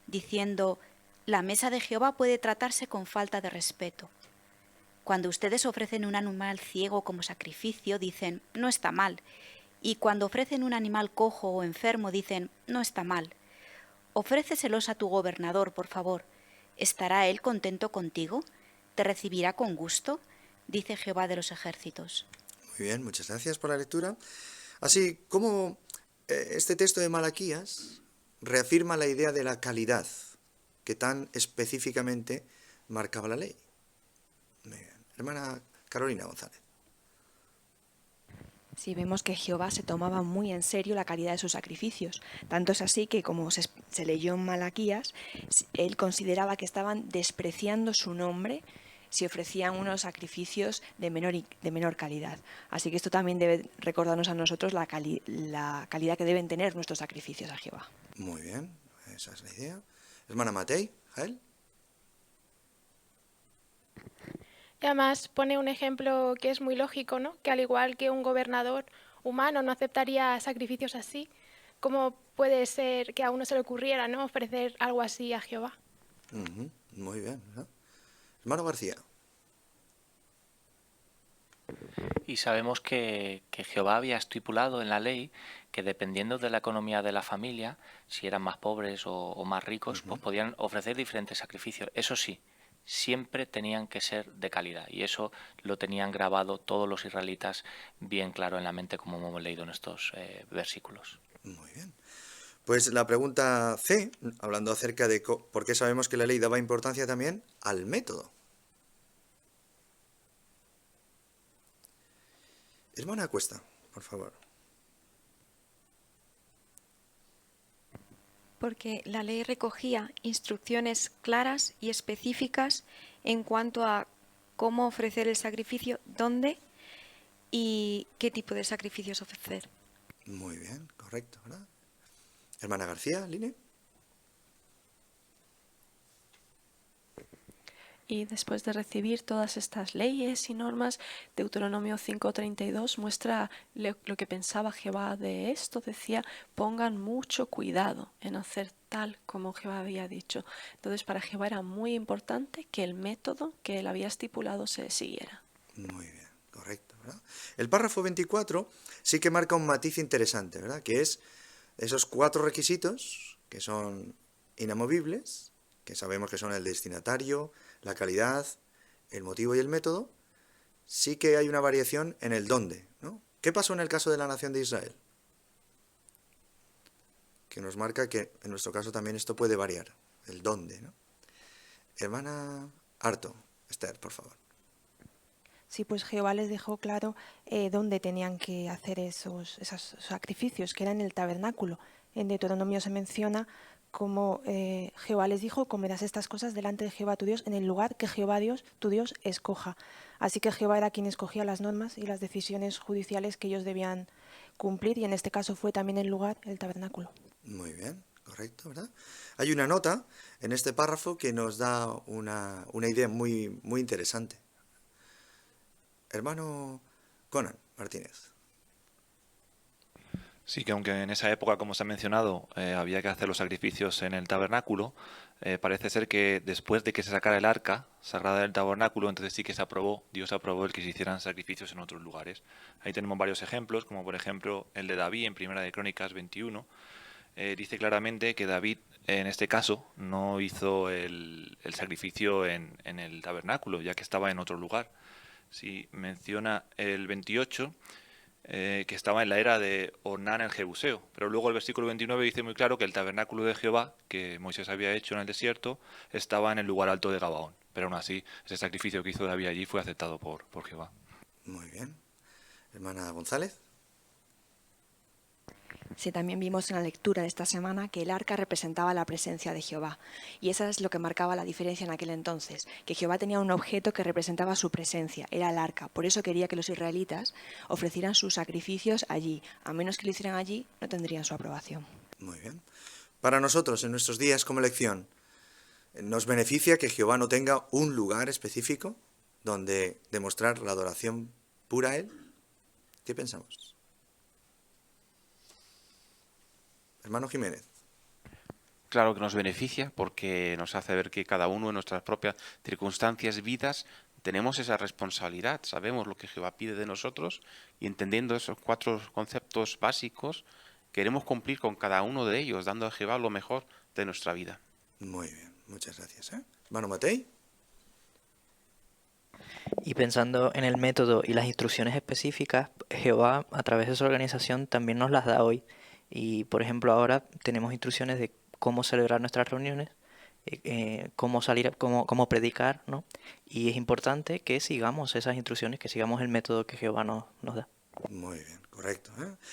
Diciendo, la mesa de Jehová puede tratarse con falta de respeto. Cuando ustedes ofrecen un animal ciego como sacrificio, dicen, no está mal. Y cuando ofrecen un animal cojo o enfermo, dicen, no está mal. Ofréceselos a tu gobernador, por favor. ¿Estará él contento contigo? ¿Te recibirá con gusto? Dice Jehová de los ejércitos. Muy bien, muchas gracias por la lectura. Así como este texto de Malaquías reafirma la idea de la calidad que tan específicamente marcaba la ley. Muy bien. Hermana Carolina González. Sí, vemos que Jehová se tomaba muy en serio la calidad de sus sacrificios. Tanto es así que, como se leyó en Malaquías, él consideraba que estaban despreciando su nombre si ofrecían unos sacrificios de menor calidad. Así que esto también debe recordarnos a nosotros la calidad que deben tener nuestros sacrificios a Jehová. Muy bien, esa es la idea. Hermana Matei, Jael. Y además pone un ejemplo que es muy lógico, ¿no? Que al igual que un gobernador humano no aceptaría sacrificios así, ¿cómo puede ser que a uno se le ocurriera, ¿no?, ofrecer algo así a Jehová? Muy bien, ¿no? Hermano García. Y sabemos que Jehová había estipulado en la ley que dependiendo de la economía de la familia, si eran más pobres o más ricos, pues podían ofrecer diferentes sacrificios. Eso sí, siempre tenían que ser de calidad. Y eso lo tenían grabado todos los israelitas bien claro en la mente, como hemos leído en estos versículos. Muy bien. Pues la pregunta C, hablando acerca de por qué sabemos que la ley daba importancia también al método. Hermana Cuesta, por favor. Porque la ley recogía instrucciones claras y específicas en cuanto a cómo ofrecer el sacrificio, dónde y qué tipo de sacrificios ofrecer. Muy bien, correcto, ¿verdad? Hermana García, Line. Y después de recibir todas estas leyes y normas, Deuteronomio 5:32 muestra lo que pensaba Jehová de esto. Decía, pongan mucho cuidado en hacer tal como Jehová había dicho. Entonces para Jehová era muy importante que el método que él había estipulado se siguiera. Muy bien, correcto, ¿verdad? El párrafo 24 sí que marca un matiz interesante, ¿verdad? Que es esos 4 requisitos que son inamovibles, que sabemos que son el destinatario, la calidad, el motivo y el método. Sí que hay una variación en el dónde, ¿no? ¿Qué pasó en el caso de la nación de Israel? Que nos marca que en nuestro caso también esto puede variar, el dónde, ¿no? Hermana Harto, Esther, por favor. Sí, pues Jehová les dejó claro dónde tenían que hacer esos sacrificios, que era en el tabernáculo. en Deuteronomio se menciona como Jehová les dijo, comerás estas cosas delante de Jehová tu Dios en el lugar que Jehová Dios, tu Dios, escoja. Así que Jehová era quien escogía las normas y las decisiones judiciales que ellos debían cumplir, y en este caso fue también el lugar, el tabernáculo. Muy bien, correcto, ¿verdad? Hay una nota en este párrafo que nos da una idea muy, muy interesante. Hermano Conan Martínez. Sí, que aunque en esa época, como se ha mencionado, había que hacer los sacrificios en el tabernáculo, parece ser que después de que se sacara el arca sagrada del tabernáculo, entonces sí que Dios aprobó el que se hicieran sacrificios en otros lugares. Ahí tenemos varios ejemplos, como por ejemplo el de David en Primera de Crónicas 21. Dice claramente que David, en este caso, no hizo el sacrificio en el tabernáculo, ya que estaba en otro lugar. Sí, menciona el 28, que estaba en la era de Ornán el Jebuseo, pero luego el versículo 29 dice muy claro que el tabernáculo de Jehová, que Moisés había hecho en el desierto, estaba en el lugar alto de Gabaón, pero aún así ese sacrificio que hizo David allí fue aceptado por Jehová. Muy bien. Hermana González. Sí, también vimos en la lectura de esta semana que el arca representaba la presencia de Jehová. Y eso es lo que marcaba la diferencia en aquel entonces, que Jehová tenía un objeto que representaba su presencia, era el arca. Por eso quería que los israelitas ofrecieran sus sacrificios allí. A menos que lo hicieran allí, no tendrían su aprobación. Muy bien. Para nosotros, en nuestros días como lección, ¿nos beneficia que Jehová no tenga un lugar específico donde demostrar la adoración pura a Él? ¿Qué pensamos? Hermano Jiménez. Claro que nos beneficia porque nos hace ver que cada uno en nuestras propias circunstancias, vidas, tenemos esa responsabilidad. Sabemos lo que Jehová pide de nosotros y entendiendo esos 4 conceptos básicos, queremos cumplir con cada uno de ellos, dando a Jehová lo mejor de nuestra vida. Muy bien, muchas gracias. Hermano Matei. Y pensando en el método y las instrucciones específicas, Jehová a través de su organización también nos las da hoy. Y por ejemplo ahora tenemos instrucciones de cómo celebrar nuestras reuniones, cómo salir, cómo predicar, ¿no? Y es importante que sigamos esas instrucciones, que sigamos el método que Jehová nos da. Muy bien, correcto.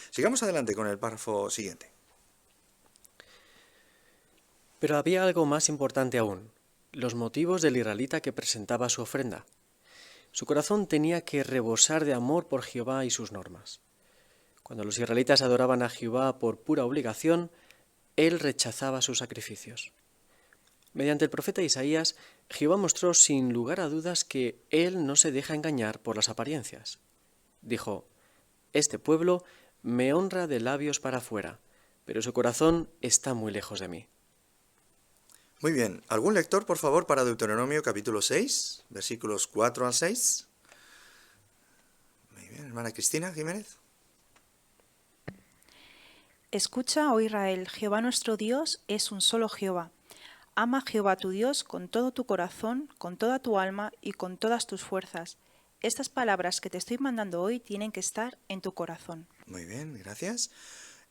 Sigamos adelante con el párrafo siguiente. Pero había algo más importante aún, los motivos del israelita que presentaba su ofrenda. Su corazón tenía que rebosar de amor por Jehová y sus normas. Cuando los israelitas adoraban a Jehová por pura obligación, él rechazaba sus sacrificios. Mediante el profeta Isaías, Jehová mostró sin lugar a dudas que él no se deja engañar por las apariencias. Dijo: «Este pueblo me honra de labios para afuera, pero su corazón está muy lejos de mí». Muy bien. ¿Algún lector, por favor, para Deuteronomio capítulo 6, versículos 4 al 6? Muy bien. Hermana Cristina Jiménez. Escucha, oh Israel, Jehová nuestro Dios es un solo Jehová. Ama a Jehová tu Dios con todo tu corazón, con toda tu alma y con todas tus fuerzas. Estas palabras que te estoy mandando hoy tienen que estar en tu corazón. Muy bien, gracias.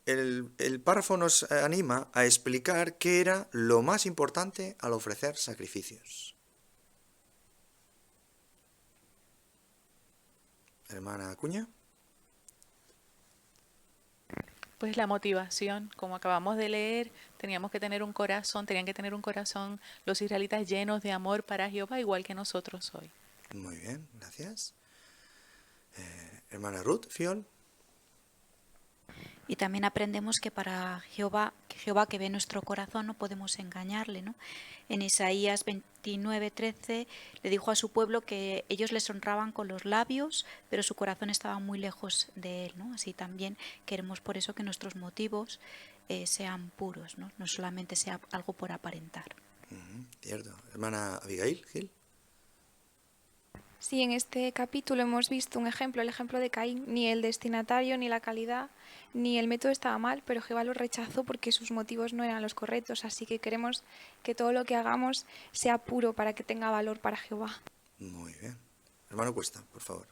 El párrafo nos anima a explicar qué era lo más importante al ofrecer sacrificios. Hermana Acuña. Pues la motivación, como acabamos de leer, tenían que tener un corazón los israelitas llenos de amor para Jehová, igual que nosotros hoy. Muy bien, gracias. Hermana Ruth Fiol. Y también aprendemos que para Jehová que ve nuestro corazón no podemos engañarle, ¿no? En Isaías 29:13 le dijo a su pueblo que ellos les honraban con los labios, pero su corazón estaba muy lejos de él, ¿no? Así también queremos por eso que nuestros motivos sean puros, ¿no? No solamente sea algo por aparentar. Cierto. Hermana Abigail Gil. Sí, en este capítulo hemos visto un ejemplo, el ejemplo de Caín. Ni el destinatario, ni la calidad, ni el método estaba mal, pero Jehová lo rechazó porque sus motivos no eran los correctos. Así que queremos que todo lo que hagamos sea puro para que tenga valor para Jehová. Muy bien. Hermano Cuesta, por favor.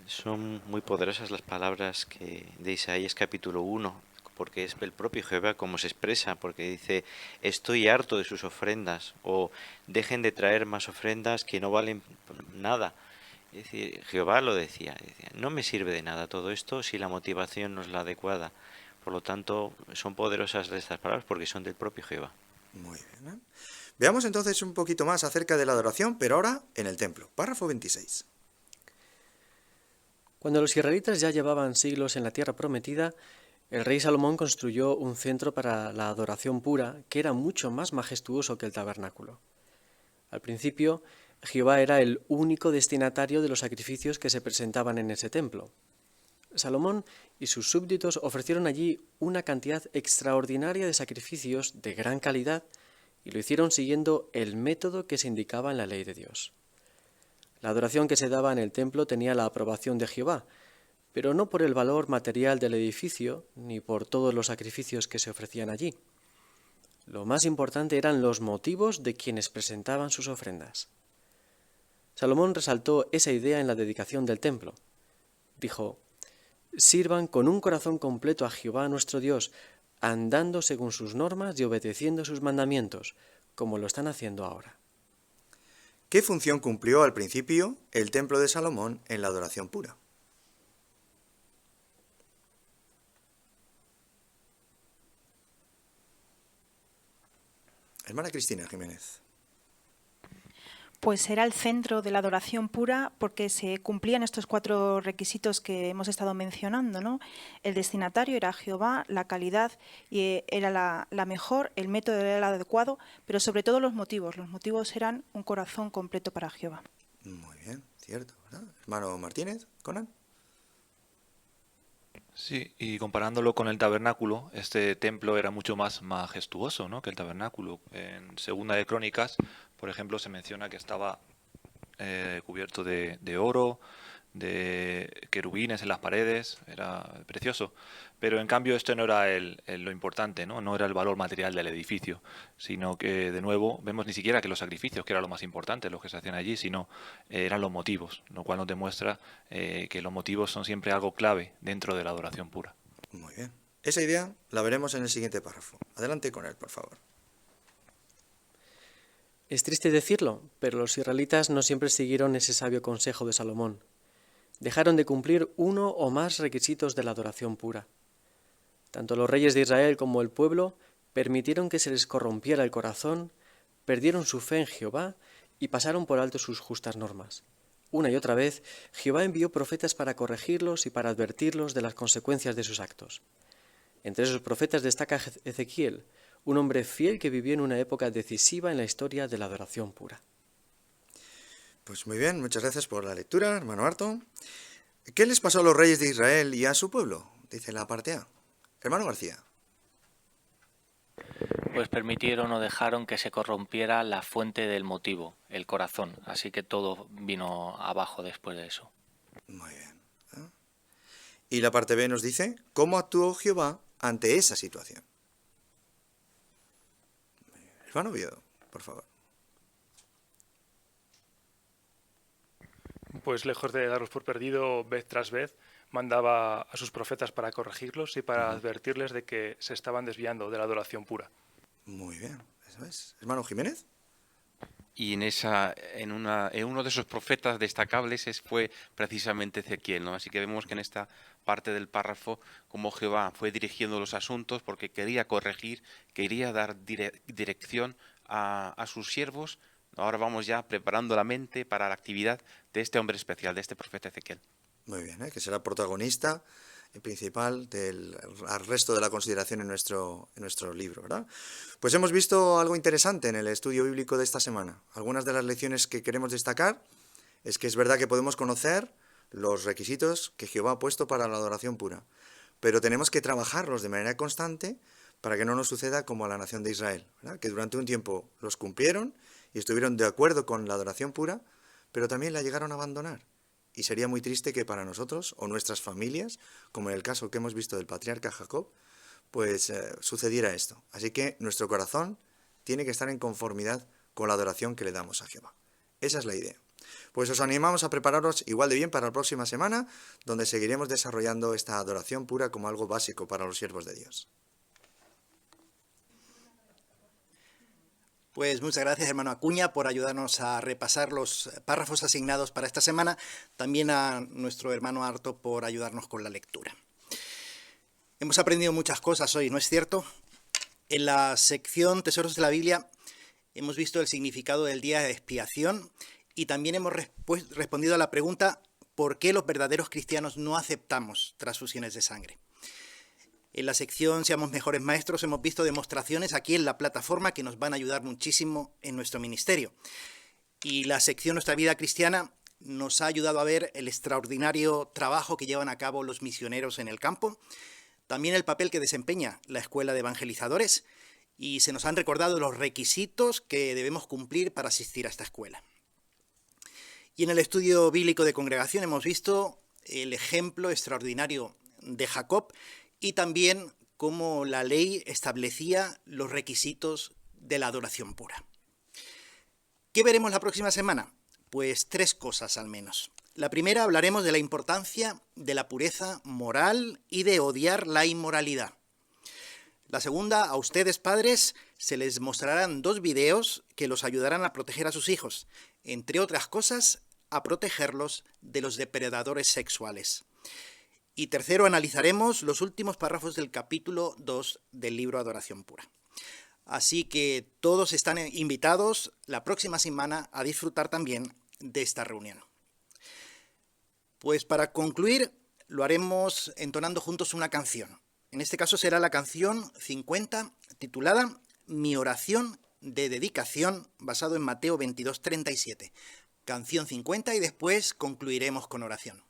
Son muy poderosas las palabras de Isaías capítulo 1, porque es el propio Jehová como se expresa, porque dice: estoy harto de sus ofrendas, o dejen de traer más ofrendas que no valen nada. Es decir, Jehová lo decía, no me sirve de nada todo esto si la motivación no es la adecuada. Por lo tanto, son poderosas estas palabras porque son del propio Jehová. Muy bien, ¿eh? Veamos entonces un poquito más acerca de la adoración, pero ahora en el templo. Párrafo 26. Cuando los israelitas ya llevaban siglos en la tierra prometida, el rey Salomón construyó un centro para la adoración pura que era mucho más majestuoso que el tabernáculo. Al principio, Jehová era el único destinatario de los sacrificios que se presentaban en ese templo. Salomón y sus súbditos ofrecieron allí una cantidad extraordinaria de sacrificios de gran calidad y lo hicieron siguiendo el método que se indicaba en la ley de Dios. La adoración que se daba en el templo tenía la aprobación de Jehová, pero no por el valor material del edificio ni por todos los sacrificios que se ofrecían allí. Lo más importante eran los motivos de quienes presentaban sus ofrendas. Salomón resaltó esa idea en la dedicación del templo. Dijo: «Sirvan con un corazón completo a Jehová nuestro Dios, andando según sus normas y obedeciendo sus mandamientos, como lo están haciendo ahora». ¿Qué función cumplió al principio el templo de Salomón en la adoración pura? Hermana Cristina Jiménez. Pues era el centro de la adoración pura porque se cumplían estos 4 requisitos que hemos estado mencionando, ¿no? El destinatario era Jehová, la calidad era la mejor, el método era el adecuado, pero sobre todo los motivos. Los motivos eran un corazón completo para Jehová. Muy bien, cierto, ¿verdad? Hermano Martínez, Conan. Sí, y comparándolo con el tabernáculo, este templo era mucho más majestuoso, ¿no?, que el tabernáculo. En Segunda de Crónicas, por ejemplo, se menciona que estaba cubierto de oro, de querubines en las paredes, era precioso. Pero en cambio esto no era lo importante, ¿no? No era el valor material del edificio, sino que de nuevo vemos ni siquiera que los sacrificios, que era lo más importante, los que se hacían allí, sino eran los motivos, lo cual nos demuestra que los motivos son siempre algo clave dentro de la adoración pura. Muy bien. Esa idea la veremos en el siguiente párrafo. Adelante con él, por favor. Es triste decirlo, pero los israelitas no siempre siguieron ese sabio consejo de Salomón. Dejaron de cumplir uno o más requisitos de la adoración pura. Tanto los reyes de Israel como el pueblo permitieron que se les corrompiera el corazón, perdieron su fe en Jehová y pasaron por alto sus justas normas. Una y otra vez, Jehová envió profetas para corregirlos y para advertirlos de las consecuencias de sus actos. Entre esos profetas destaca Ezequiel, un hombre fiel que vivió en una época decisiva en la historia de la adoración pura. Pues muy bien, muchas gracias por la lectura, hermano Harto. ¿Qué les pasó a los reyes de Israel y a su pueblo? Dice la parte A. Hermano García. Pues permitieron o dejaron que se corrompiera la fuente del motivo, el corazón. Así que todo vino abajo después de eso. Muy bien. Y la parte B nos dice, ¿cómo actuó Jehová ante esa situación? Hermano Oviedo, por favor. Pues lejos de darlos por perdido vez tras vez, mandaba a sus profetas para corregirlos y para advertirles de que se estaban desviando de la adoración pura. Muy bien, eso es. Hermano Jiménez. Y en uno de esos profetas destacables fue precisamente Ezequiel, ¿no? Así que vemos que en esta parte del párrafo como Jehová fue dirigiendo los asuntos porque quería corregir, quería dar dirección a sus siervos. Ahora vamos ya preparando la mente para la actividad de este hombre especial, de este profeta Ezequiel. Muy bien, que será protagonista principal al resto de la consideración en nuestro libro, ¿verdad? Pues hemos visto algo interesante en el estudio bíblico de esta semana. Algunas de las lecciones que queremos destacar es que es verdad que podemos conocer los requisitos que Jehová ha puesto para la adoración pura, pero tenemos que trabajarlos de manera constante para que no nos suceda como a la nación de Israel, ¿verdad? Que durante un tiempo los cumplieron y estuvieron de acuerdo con la adoración pura, pero también la llegaron a abandonar. Y sería muy triste que para nosotros o nuestras familias, como en el caso que hemos visto del patriarca Jacob, pues sucediera esto. Así que nuestro corazón tiene que estar en conformidad con la adoración que le damos a Jehová. Esa es la idea. Pues os animamos a prepararos igual de bien para la próxima semana, donde seguiremos desarrollando esta adoración pura como algo básico para los siervos de Dios. Pues muchas gracias, hermano Acuña, por ayudarnos a repasar los párrafos asignados para esta semana. También a nuestro hermano Harto por ayudarnos con la lectura. Hemos aprendido muchas cosas hoy, ¿no es cierto? En la sección Tesoros de la Biblia hemos visto el significado del día de expiación y también hemos respondido a la pregunta ¿por qué los verdaderos cristianos no aceptamos transfusiones de sangre? En la sección Seamos Mejores Maestros hemos visto demostraciones aquí en la plataforma que nos van a ayudar muchísimo en nuestro ministerio. Y la sección Nuestra Vida Cristiana nos ha ayudado a ver el extraordinario trabajo que llevan a cabo los misioneros en el campo, también el papel que desempeña la Escuela de Evangelizadores, y se nos han recordado los requisitos que debemos cumplir para asistir a esta escuela. Y en el estudio bíblico de congregación hemos visto el ejemplo extraordinario de Jacob y también cómo la ley establecía los requisitos de la adoración pura. ¿Qué veremos la próxima semana? Pues 3 cosas al menos. La primera, hablaremos de la importancia de la pureza moral y de odiar la inmoralidad. La segunda, a ustedes padres se les mostrarán 2 videos que los ayudarán a proteger a sus hijos, entre otras cosas, a protegerlos de los depredadores sexuales. Y tercero, analizaremos los últimos párrafos del capítulo 2 del libro Adoración Pura. Así que todos están invitados la próxima semana a disfrutar también de esta reunión. Pues para concluir, lo haremos entonando juntos una canción. En este caso será la canción 50, titulada Mi oración de dedicación, basado en Mateo 22:37. Canción 50 y después concluiremos con oración.